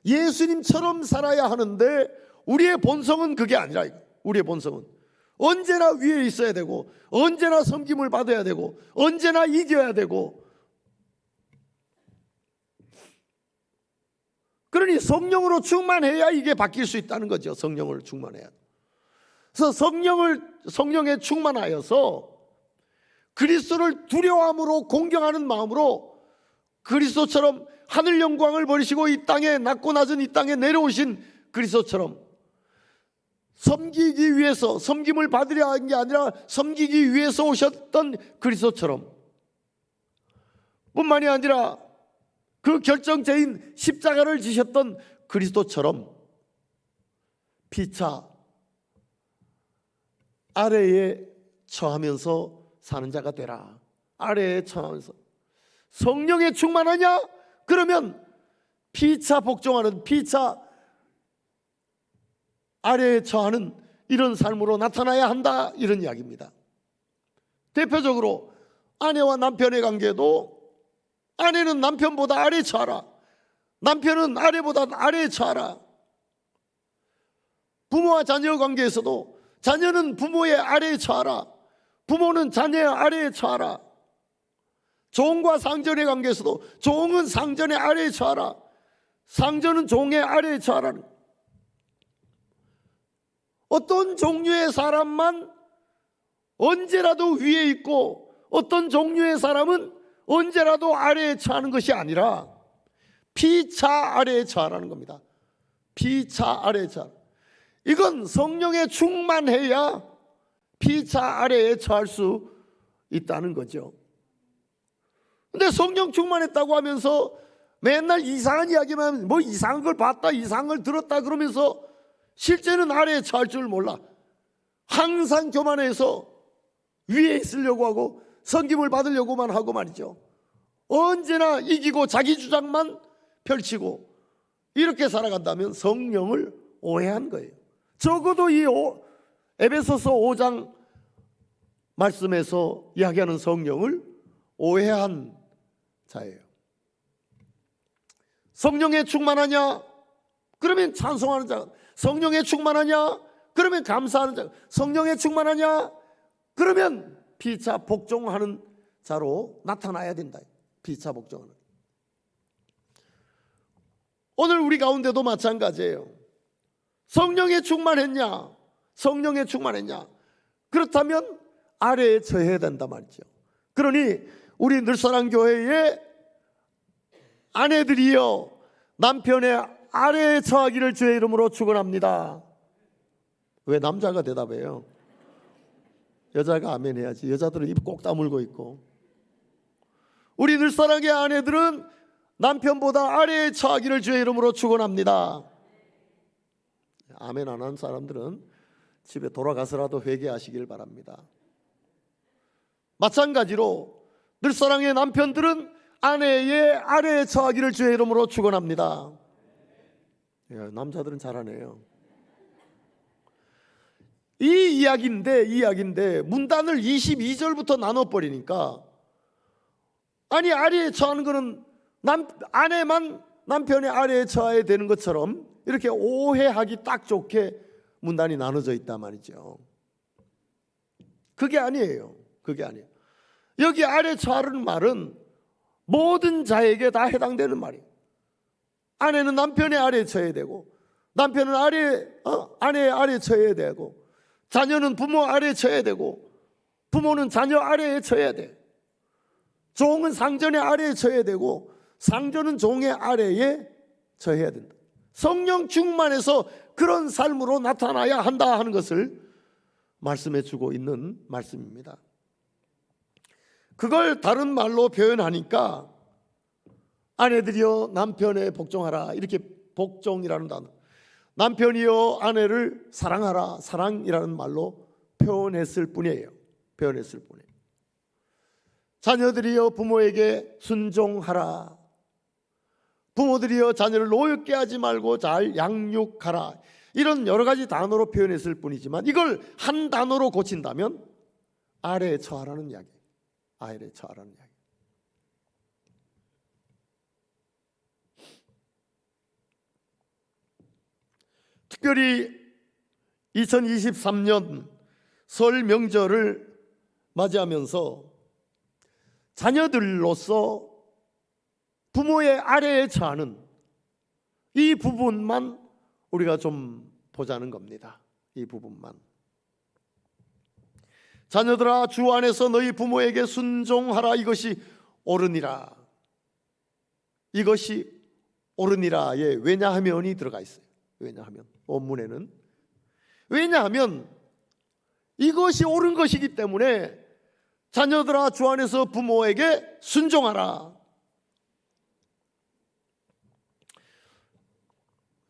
예수님처럼 살아야 하는데 우리의 본성은 그게 아니라 우리의 본성은 언제나 위에 있어야 되고 언제나 섬김을 받아야 되고 언제나 이겨야 되고 그러니 성령으로 충만해야 이게 바뀔 수 있다는 거죠. 성령을 충만해야. 그래서 성령에 충만하여서 그리스도를 두려워함으로 공경하는 마음으로 그리스도처럼 하늘 영광을 버리시고 이 땅에 낮고 낮은 이 땅에 내려오신 그리스도처럼 섬기기 위해서 섬김을 받으려 한 게 아니라 섬기기 위해서 오셨던 그리스도처럼 뿐만이 아니라 그 결정체인 십자가를 지셨던 그리스도처럼 피차 아래에 처하면서 사는 자가 되라. 아래에 처하면서 성령에 충만하냐? 그러면 피차 복종하는 피차 아래에 처하는 이런 삶으로 나타나야 한다 이런 이야기입니다. 대표적으로 아내와 남편의 관계도 아내는 남편보다 아래에 처하라. 남편은 아내보다 아래에 처하라. 부모와 자녀 관계에서도 자녀는 부모의 아래에 처하라. 부모는 자녀의 아래에 처하라. 종과 상전의 관계에서도 종은 상전의 아래에 처하라. 상전은 종의 아래에 처하라. 어떤 종류의 사람만 언제라도 위에 있고 어떤 종류의 사람은 언제라도 아래에 처하는 것이 아니라 피차 아래에 처하라는 겁니다. 피차 아래에 처하라. 이건 성령에 충만해야 피차 아래에 처할 수 있다는 거죠. 근데 성령 충만했다고 하면서 맨날 이상한 이야기만 하면 뭐 이상한 걸 봤다 이상한 걸 들었다 그러면서 실제는 아래에 처할 줄 몰라. 항상 교만해서 위에 있으려고 하고 섬김을 받으려고만 하고 말이죠. 언제나 이기고 자기 주장만 펼치고 이렇게 살아간다면 성령을 오해한 거예요. 적어도 이 에베소서 5장 말씀에서 이야기하는 성령을 오해한 자예요. 성령에 충만하냐? 그러면 찬송하는 자. 성령에 충만하냐? 그러면 감사하는 자. 성령에 충만하냐? 그러면 피차 복종하는 자로 나타나야 된다. 피차 복종하는. 오늘 우리 가운데도 마찬가지예요. 성령에 충만했냐? 성령에 충만했냐? 그렇다면 아래에 처해야 된단 말이죠. 그러니 우리 늘사랑교회의 아내들이여 남편의 아래에 처하기를 주의 이름으로 축원합니다. 왜 남자가 대답해요? 여자가 아멘 해야지. 여자들은 입 꼭 다물고 있고. 우리 늘사랑의 아내들은 남편보다 아래에 처하기를 주의 이름으로 축원합니다. 아멘 안 하는 사람들은 집에 돌아가서라도 회개하시길 바랍니다. 마찬가지로 늘사랑의 남편들은 아내의 아래에 처하기를 주의 이름으로 축원합니다. 남자들은 잘하네요. 이 이야기인데 문단을 22절부터 나눠버리니까 아니 아래에 처하는 거는 아내만 남편의 아래에 처해야 되는 것처럼 이렇게 오해하기 딱 좋게 문단이 나눠져 있단 말이죠. 그게 아니에요. 그게 아니에요. 여기 아래 처하는 말은 모든 자에게 다 해당되는 말이에요. 아내는 남편의 아래에 처해야 되고, 남편은 아내의 아래에 처해야 되고, 자녀는 부모 아래에 처해야 되고, 부모는 자녀 아래에 처해야 돼. 종은 상전의 아래에 처해야 되고, 상전은 종의 아래에 처해야 된다. 성령 충만해서 그런 삶으로 나타나야 한다 하는 것을 말씀해 주고 있는 말씀입니다. 그걸 다른 말로 표현하니까 아내들이여 남편에 복종하라, 이렇게 복종이라는 단어, 남편이여 아내를 사랑하라, 사랑이라는 말로 표현했을 뿐이에요. 표현했을 뿐이에요. 자녀들이여 부모에게 순종하라, 부모들이여 자녀를 노엽게 하지 말고 잘 양육하라, 이런 여러 가지 단어로 표현했을 뿐이지만 이걸 한 단어로 고친다면 아래에 처하라는 이야기, 아래에 처하라는 이야기. 특별히 2023년 설 명절을 맞이하면서 자녀들로서 부모의 아래에 처하는 이 부분만 우리가 좀 보자는 겁니다. 이 부분만. 자녀들아 주 안에서 너희 부모에게 순종하라, 이것이 옳으니라. 이것이 옳으니라에 왜냐하면이 들어가 있어요. 왜냐하면 원문에는, 왜냐하면 이것이 옳은 것이기 때문에 자녀들아 주 안에서 부모에게 순종하라.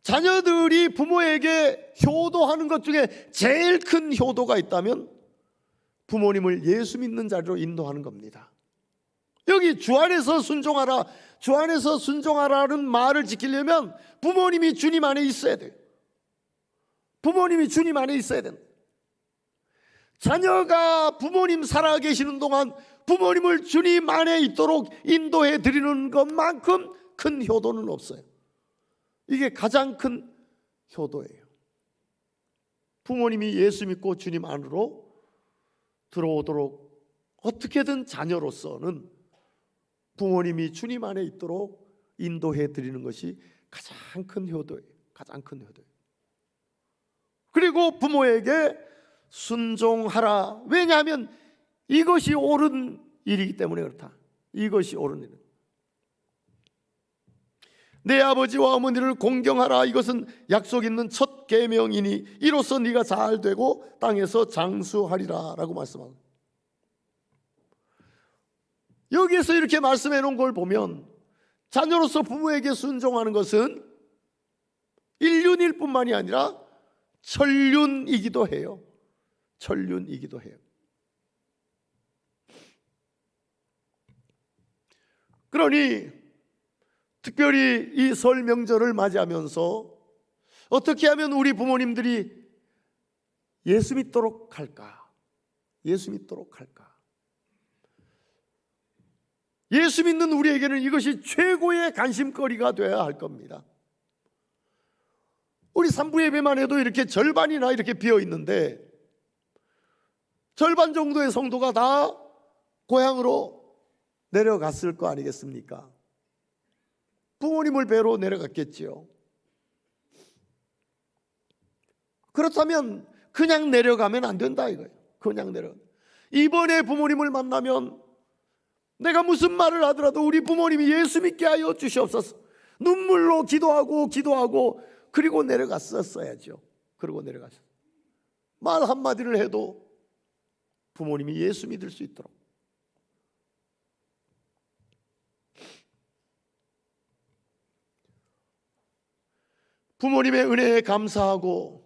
자녀들이 부모에게 효도하는 것 중에 제일 큰 효도가 있다면 부모님을 예수 믿는 자리로 인도하는 겁니다. 여기 주 안에서 순종하라, 주 안에서 순종하라는 말을 지키려면 부모님이 주님 안에 있어야 돼요. 부모님이 주님 안에 있어야 된다. 자녀가 부모님 살아계시는 동안 부모님을 주님 안에 있도록 인도해 드리는 것만큼 큰 효도는 없어요. 이게 가장 큰 효도예요. 부모님이 예수 믿고 주님 안으로 들어오도록 어떻게든 자녀로서는 부모님이 주님 안에 있도록 인도해 드리는 것이 가장 큰 효도예요. 가장 큰 효도예요. 그리고 부모에게 순종하라. 왜냐하면 이것이 옳은 일이기 때문에 그렇다. 이것이 옳은 일. 내 아버지와 어머니를 공경하라. 이것은 약속 있는 첫 계명이니 이로써 네가 잘 되고 땅에서 장수하리라 라고 말씀합니다. 여기에서 이렇게 말씀해 놓은 걸 보면 자녀로서 부모에게 순종하는 것은 인륜일 뿐만이 아니라 천륜이기도 해요. 천륜이기도 해요. 그러니 특별히 이 설 명절을 맞이하면서 어떻게 하면 우리 부모님들이 예수 믿도록 할까? 예수 믿도록 할까? 예수 믿는 우리에게는 이것이 최고의 관심거리가 되어야 할 겁니다. 우리 산부 예배만 해도 이렇게 절반이나 이렇게 비어 있는데 절반 정도의 성도가 다 고향으로 내려갔을 거 아니겠습니까? 부모님을 뵈러 내려갔겠지요. 그렇다면 그냥 내려가면 안 된다 이거예요. 그냥 내려. 이번에 부모님을 만나면 내가 무슨 말을 하더라도 우리 부모님이 예수 믿게 하여 주시옵소서. 눈물로 기도하고 그리고 내려갔었어야죠. 그리고 내려갔어요. 말 한마디를 해도 부모님이 예수 믿을 수 있도록. 부모님의 은혜에 감사하고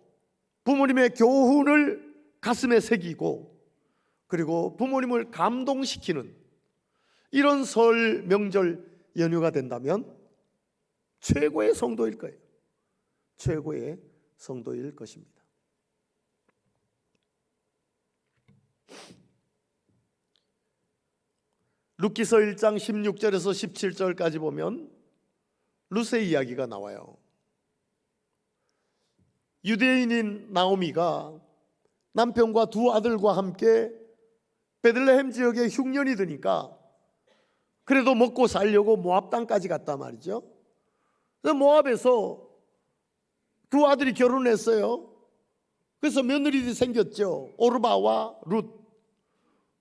부모님의 교훈을 가슴에 새기고 그리고 부모님을 감동시키는 이런 설 명절 연휴가 된다면 최고의 성도일 거예요. 최고의 성도일 것입니다. 룻기서 1장 16절에서 17절까지 보면 룻의 이야기가 나와요. 유대인인 나오미가 남편과 두 아들과 함께 베들레헴 지역에 흉년이 드니까 그래도 먹고 살려고 모압 땅까지 갔단 말이죠. 그래서 모압에서 두 아들이 결혼했어요. 그래서 며느리들이 생겼죠. 오르바와 룻.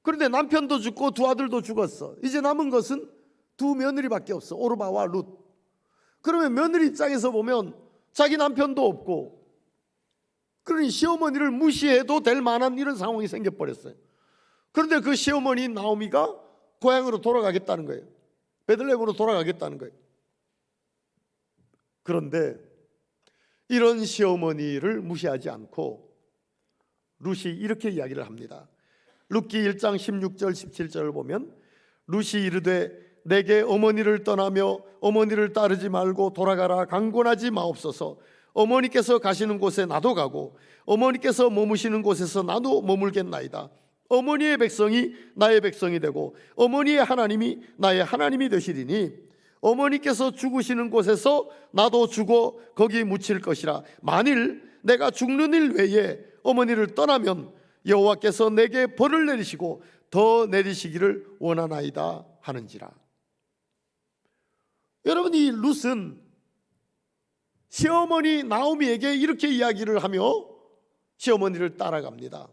그런데 남편도 죽고 두 아들도 죽었어. 이제 남은 것은 두 며느리밖에 없어. 오르바와 룻. 그러면 며느리 입장에서 보면 자기 남편도 없고, 그러니 시어머니를 무시해도 될 만한 이런 상황이 생겨버렸어요. 그런데 그 시어머니 나오미가 고향으로 돌아가겠다는 거예요. 베들레헴으로 돌아가겠다는 거예요. 그런데 이런 시어머니를 무시하지 않고 룻이 이렇게 이야기를 합니다. 룻기 1장 16절 17절을 보면 룻이 이르되 내게 어머니를 떠나며 어머니를 따르지 말고 돌아가라 강권하지 마옵소서. 어머니께서 가시는 곳에 나도 가고 어머니께서 머무시는 곳에서 나도 머물겠나이다. 어머니의 백성이 나의 백성이 되고 어머니의 하나님이 나의 하나님이 되시리니 어머니께서 죽으시는 곳에서 나도 죽어 거기 묻힐 것이라. 만일 내가 죽는 일 외에 어머니를 떠나면 여호와께서 내게 벌을 내리시고 더 내리시기를 원하나이다 하는지라. 여러분, 이 룻은 시어머니 나오미에게 이렇게 이야기를 하며 시어머니를 따라갑니다.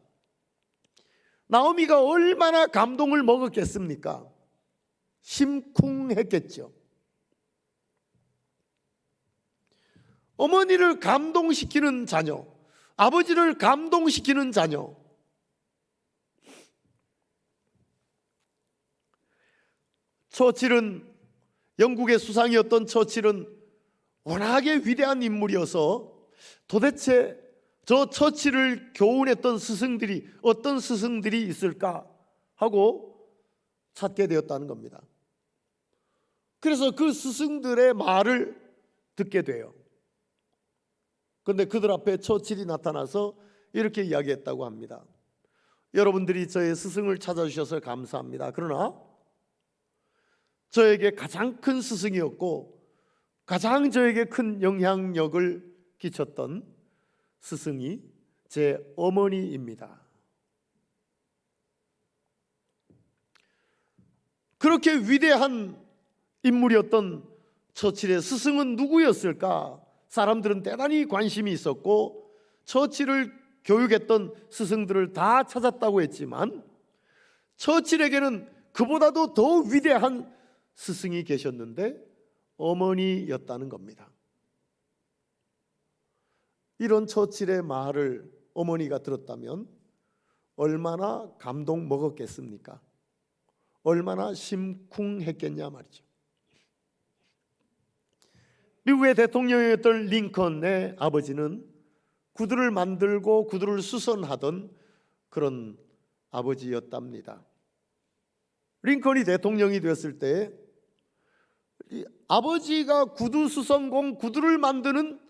나오미가 얼마나 감동을 먹었겠습니까? 심쿵했겠죠. 어머니를 감동시키는 자녀, 아버지를 감동시키는 자녀. 처칠은, 영국의 수상이었던 처칠은 워낙에 위대한 인물이어서 도대체 저 처칠을 교훈했던 스승들이 어떤 스승들이 있을까 하고 찾게 되었다는 겁니다. 그래서 그 스승들의 말을 듣게 돼요. 그런데 그들 앞에 처칠이 나타나서 이렇게 이야기했다고 합니다. 여러분들이 저의 스승을 찾아주셔서 감사합니다. 그러나 저에게 가장 큰 스승이었고 가장 저에게 큰 영향력을 끼쳤던 스승이 제 어머니입니다. 그렇게 위대한 인물이었던 처칠의 스승은 누구였을까? 사람들은 대단히 관심이 있었고 처칠을 교육했던 스승들을 다 찾았다고 했지만 처칠에게는 그보다도 더 위대한 스승이 계셨는데 어머니였다는 겁니다. 이런 처칠의 말을 어머니가 들었다면 얼마나 감동 먹었겠습니까? 얼마나 심쿵했겠냐 말이죠. 미국의 대통령이었던 링컨의 아버지는 구두를 만들고 구두를 수선하던 그런 아버지였답니다. 링컨이 대통령이 되었을 때 아버지가 구두 수선공, 구두를 만드는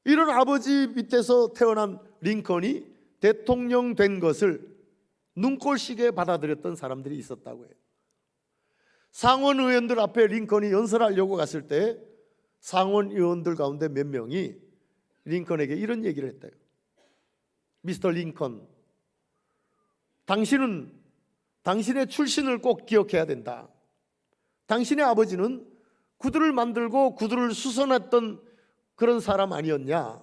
이런 아버지 밑에서 태어난 링컨이 대통령 된 것을 눈꼴시게 받아들였던 사람들이 있었다고 해요. 상원 의원들 앞에 링컨이 연설하려고 갔을 때 상원 의원들 가운데 몇 명이 링컨에게 이런 얘기를 했대요. 미스터 링컨, 당신은 당신의 출신을 꼭 기억해야 된다. 당신의 아버지는 구두를 만들고 구두를 수선했던 그런 사람 아니었냐?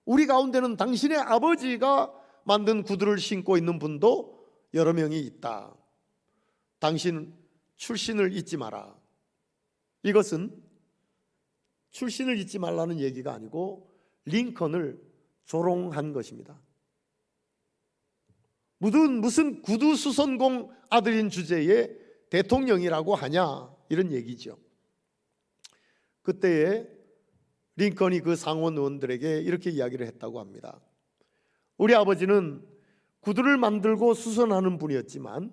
우리 가운데는 당신의 아버지가 만든 구두를 신고 있는 분도 여러 명이 있다. 당신 출신을 잊지 마라. 이것은 출신을 잊지 말라는 얘기가 아니고 링컨을 조롱한 것입니다. 무슨 구두 수선공 아들인 주제에 대통령이라고 하냐, 이런 얘기죠. 그때에 링컨이 그 상원 의원들에게 이렇게 이야기를 했다고 합니다. 우리 아버지는 구두를 만들고 수선하는 분이었지만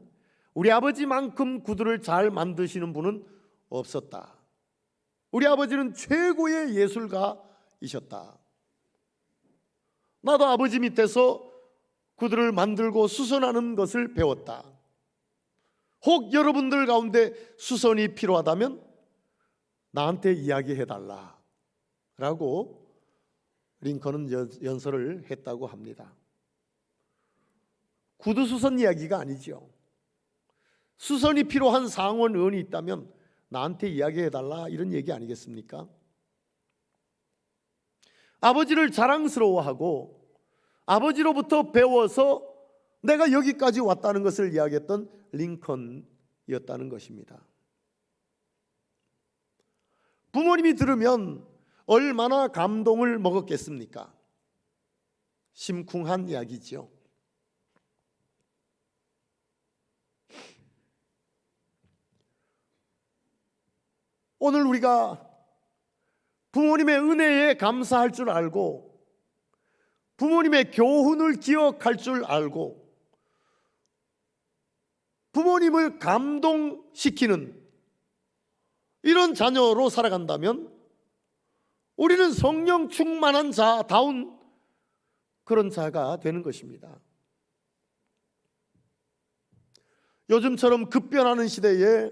우리 아버지만큼 구두를 잘 만드시는 분은 없었다. 우리 아버지는 최고의 예술가이셨다. 나도 아버지 밑에서 구두를 만들고 수선하는 것을 배웠다. 혹 여러분들 가운데 수선이 필요하다면 나한테 이야기해달라 라고 링컨은 연설을 했다고 합니다. 구두수선 이야기가 아니죠. 수선이 필요한 상원 의원이 있다면 나한테 이야기해달라 이런 얘기 아니겠습니까? 아버지를 자랑스러워하고 아버지로부터 배워서 내가 여기까지 왔다는 것을 이야기했던 링컨이었다는 것입니다. 부모님이 들으면 얼마나 감동을 먹었겠습니까? 심쿵한 이야기지요. 오늘 우리가 부모님의 은혜에 감사할 줄 알고 부모님의 교훈을 기억할 줄 알고 부모님을 감동시키는 이런 자녀로 살아간다면 우리는 성령 충만한 자다운 그런 자가 되는 것입니다. 요즘처럼 급변하는 시대에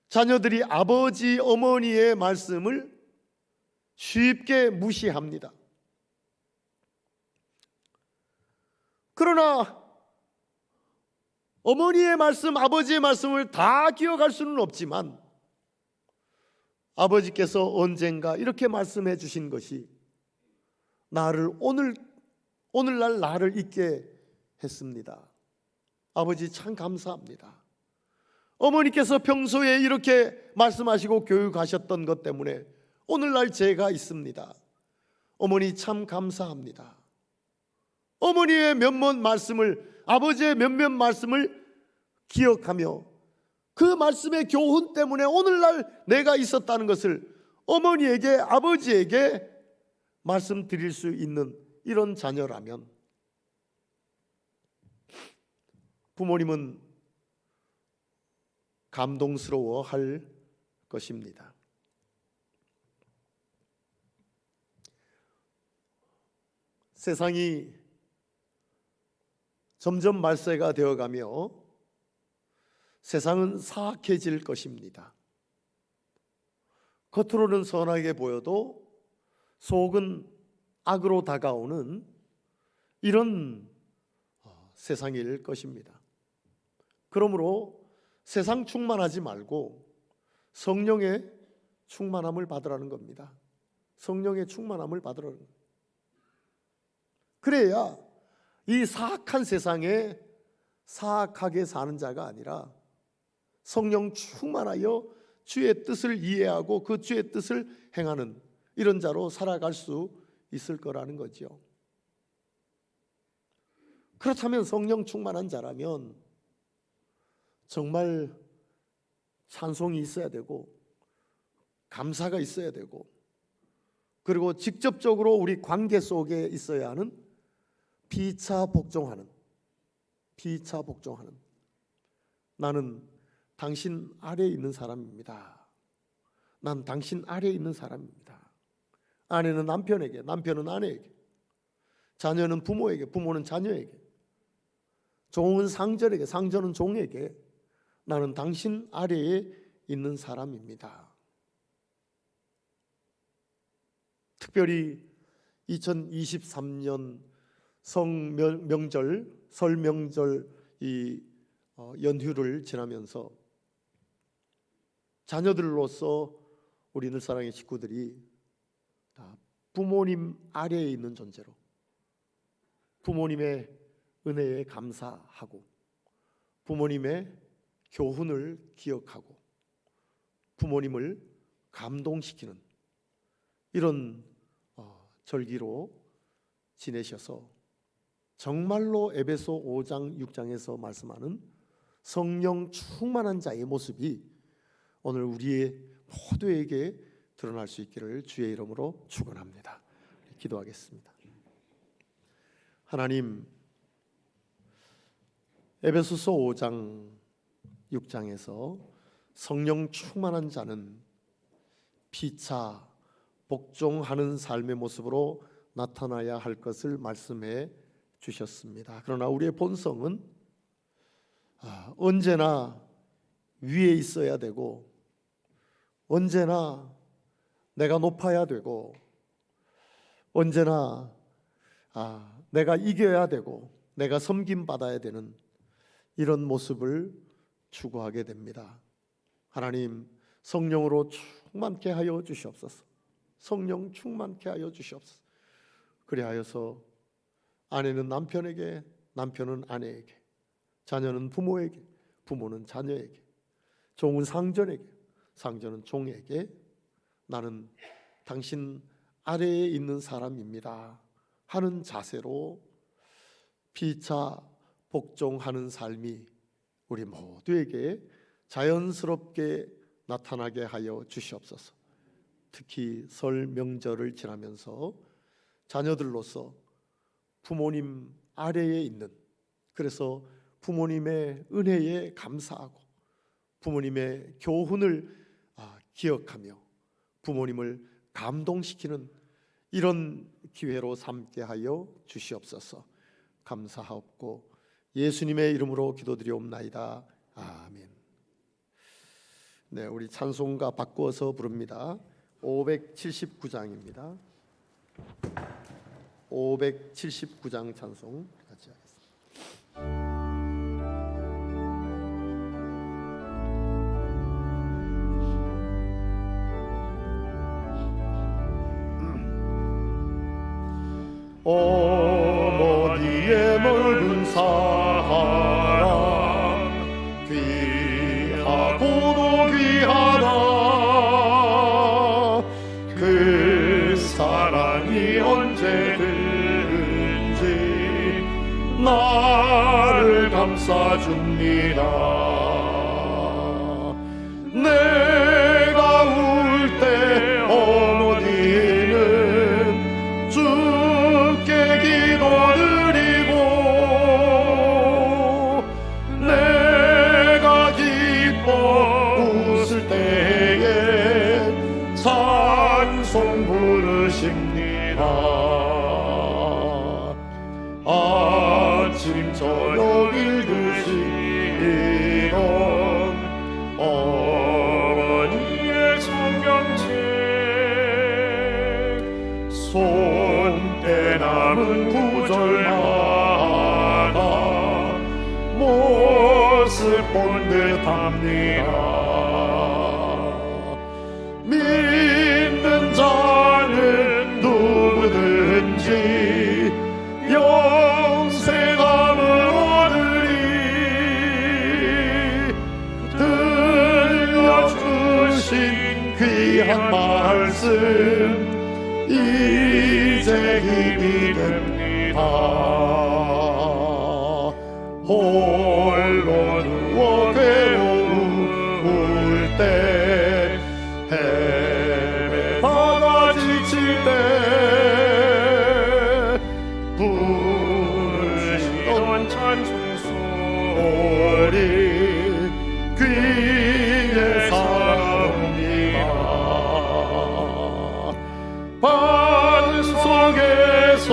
자녀들이 아버지, 어머니의 말씀을 쉽게 무시합니다. 그러나 어머니의 말씀, 아버지의 말씀을 다 기억할 수는 없지만 아버지께서 언젠가 이렇게 말씀해 주신 것이 나를 오늘날 나를 있게 했습니다. 아버지 참 감사합니다. 어머니께서 평소에 이렇게 말씀하시고 교육하셨던 것 때문에 오늘날 제가 있습니다. 어머니 참 감사합니다. 어머니의 몇몇 말씀을, 아버지의 몇몇 말씀을 기억하며 그 말씀의 교훈 때문에 오늘날 내가 있었다는 것을 어머니에게, 아버지에게 말씀드릴 수 있는 이런 자녀라면 부모님은 감동스러워 할 것입니다. 세상이 점점 말세가 되어가며 세상은 사악해질 것입니다. 겉으로는 선하게 보여도 속은 악으로 다가오는 이런 세상일 것입니다. 그러므로 세상 충만하지 말고 성령의 충만함을 받으라는 겁니다. 성령의 충만함을 받으라는 겁니다. 그래야 이 사악한 세상에 사악하게 사는 자가 아니라 성령 충만하여 주의 뜻을 이해하고 그 주의 뜻을 행하는 이런 자로 살아갈 수 있을 거라는 거죠. 그렇다면 성령 충만한 자라면 정말 찬송이 있어야 되고 감사가 있어야 되고 그리고 직접적으로 우리 관계 속에 있어야 하는 피차 복종하는 나는 당신 아래에 있는 사람입니다. 난 당신 아래에 있는 사람입니다. 아내는 남편에게, 남편은 아내에게, 자녀는 부모에게, 부모는 자녀에게, 종은 상전에게, 상전은 종에게 나는 당신 아래에 있는 사람입니다. 특별히 2023년 설명절 이 연휴를 지나면서 자녀들로서 우리 늘사랑의 식구들이 다 부모님 아래에 있는 존재로 부모님의 은혜에 감사하고 부모님의 교훈을 기억하고 부모님을 감동시키는 이런 절기로 지내셔서 정말로 에베소 5장 6장에서 말씀하는 성령 충만한 자의 모습이 오늘 우리의 모두에게 드러날 수 있기를 주의 이름으로 축원합니다. 기도하겠습니다. 하나님, 에베소서 5장 6장에서 성령 충만한 자는 피차 복종하는 삶의 모습으로 나타나야 할 것을 말씀해 주셨습니다. 그러나 우리의 본성은 언제나 위에 있어야 되고, 언제나 내가 높아야 되고, 언제나 내가 이겨야 되고, 내가 섬김받아야 되는 이런 모습을 추구하게 됩니다. 하나님, 성령으로 충만케 하여 주시옵소서. 성령 충만케 하여 주시옵소서. 그리하여서 아내는 남편에게, 남편은 아내에게, 자녀는 부모에게, 부모는 자녀에게, 종은 상전에게, 상전은 종에게 나는 당신 아래에 있는 사람입니다 하는 자세로 피차 복종하는 삶이 우리 모두에게 자연스럽게 나타나게 하여 주시옵소서. 특히 설 명절을 지나면서 자녀들로서 부모님 아래에 있는, 그래서 부모님의 은혜에 감사하고 부모님의 교훈을 기억하며 부모님을 감동시키는 이런 기회로 삼게 하여 주시옵소서. 감사하옵고 예수님의 이름으로 기도드리옵나이다. 아멘. 네, 우리 찬송가 바꾸어서 부릅니다. 579장입니다. 579장 찬송 같이 하겠습니다. 어머니의 넓은 사랑 귀하고도 귀하다. 그 사랑이 언제든지 나를 감싸줍니다. 내가 울 때 어머니는 주께 기도드리고, 내가 기뻐 웃을 때에 찬송 부르십니다. 아침 저녁 읽으시던 어머니의 성경책, 손때 남은 구절마다 모습 본 듯합니다. 믿는 자는 누구든지 영생함을 얻으리. 들려주신 귀한 말씀 이제 힘이 됩니다. 홀로 누워 괴로울 때, 헤매다가 지칠 때 부르시던 찬송 소리 귀에 살아옵니다. 반석에서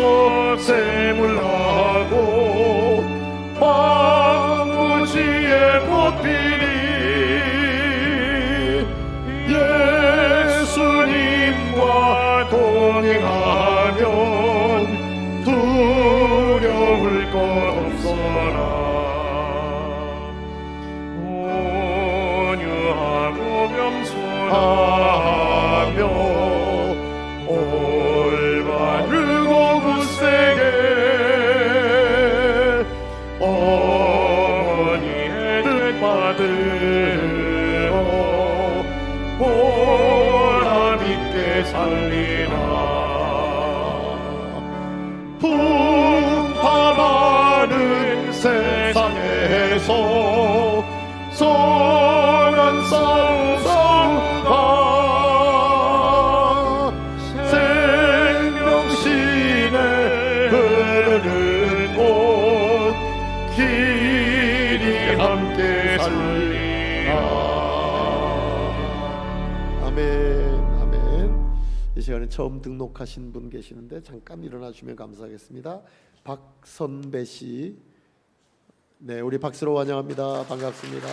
샘물나고 황무지에 꽃피니 예수님과 동행하면 두려울 것 없어라. 온유하고 겸손하며 올바르고 굳세게 어머니의 뜻 받들어 보람 있게 살리라. 풍파많은 세상에서 선한 싸움 싸우다 생명신에 흐르는 곳 길이 함께 살리라. 아멘, 아멘. 이 시간에 처음 등록하신 분 계시는데 잠깐 일어나 주시면 감사하겠습니다. 박선배 씨 네, 우리 박수로 환영합니다. 반갑습니다. 네,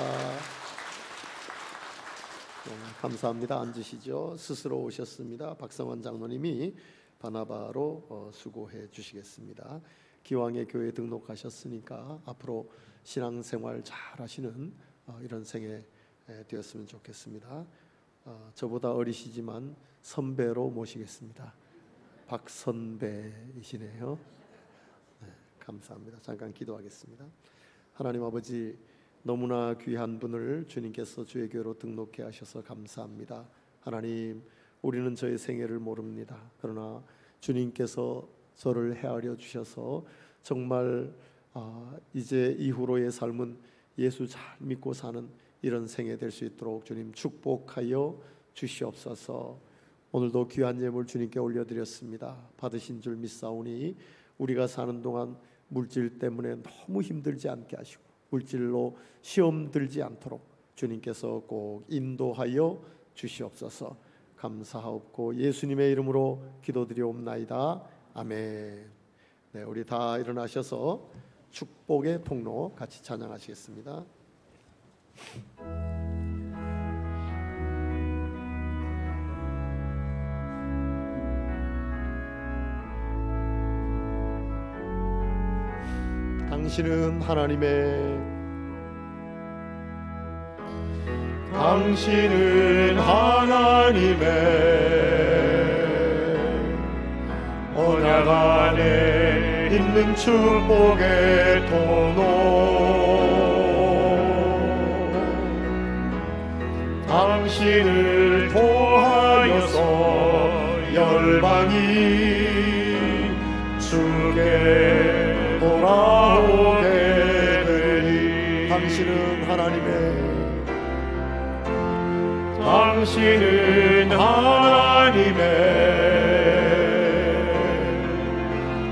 감사합니다. 앉으시죠. 스스로 오셨습니다. 박성원 장로님이 바나바로 수고해 주시겠습니다. 기왕에 교회 등록하셨으니까 앞으로 신앙생활 잘 하시는 이런 생애 되었으면 좋겠습니다. 저보다 어리시지만 선배로 모시겠습니다. 박선배이시네요. 네, 감사합니다. 잠깐 기도하겠습니다. 하나님 아버지, 너무나 귀한 분을 주님께서 주의 교회로 등록해 하셔서 감사합니다. 하나님, 우리는 저의 생애를 모릅니다. 그러나 주님께서 저를 헤아려 주셔서 정말 이제 이후로의 삶은 예수 잘 믿고 사는 이런 생애 될 수 있도록 주님 축복하여 주시옵소서. 오늘도 귀한 예물 주님께 올려드렸습니다. 받으신 줄 믿사오니 우리가 사는 동안 물질 때문에 너무 힘들지 않게 하시고 물질로 시험 들지 않도록 주님께서 꼭 인도하여 주시옵소서. 감사하옵고 예수님의 이름으로 기도드리옵나이다. 아멘. 네, 우리 다 일어나셔서 축복의 통로 같이 찬양하시겠습니다. 당신은 하나님의 언약 안에 있는 축복의 통로. 당신을 통하여서 열방이 주께 돌아오게 되리. 당신은 하나님의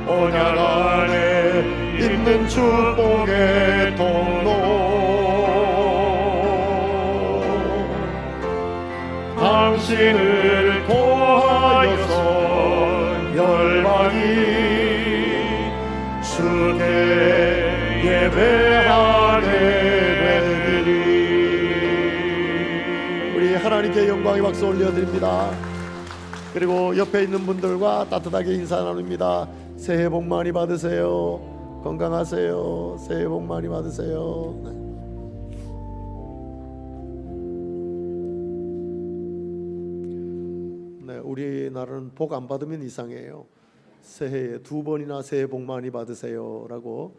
언약 안에 있는 축복의 통로. 당신을 통하여서 열방이 주께 예배하게 되리니. 우리 하나님께 영광의 박수 올려드립니다. 그리고 옆에 있는 분들과 따뜻하게 인사 나눕니다. 새해 복 많이 받으세요. 건강하세요. 새해 복 많이 받으세요. 네, 우리나라는 복 안 받으면 이상해요. 새해에 2번이나 새해 복 많이 받으세요라고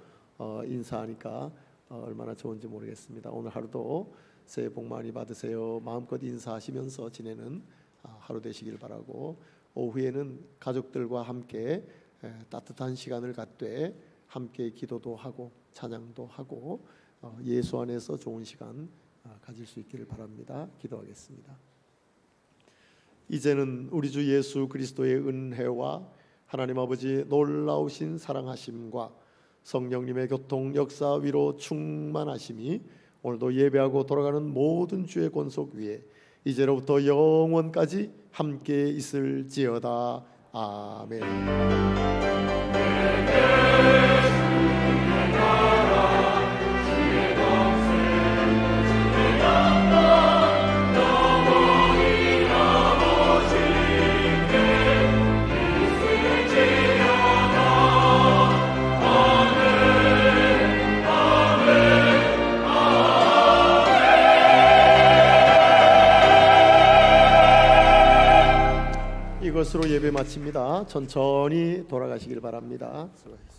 인사하니까 얼마나 좋은지 모르겠습니다. 오늘 하루도 새해 복 많이 받으세요. 마음껏 인사하시면서 지내는 하루 되시길 바라고, 오후에는 가족들과 함께 따뜻한 시간을 갖되 함께 기도도 하고 찬양도 하고 예수 안에서 좋은 시간 가질 수 있기를 바랍니다. 기도하겠습니다. 이제는 우리 주 예수 그리스도의 은혜와 하나님 아버지 놀라우신 사랑하심과 성령님의 교통 역사 위로 충만하심이 오늘도 예배하고 돌아가는 모든 주의 권속 위에 이제로부터 영원까지 함께 있을지어다. 아멘. 이것으로 예배 마칩니다. 천천히 돌아가시길 바랍니다. 수고하셨습니다.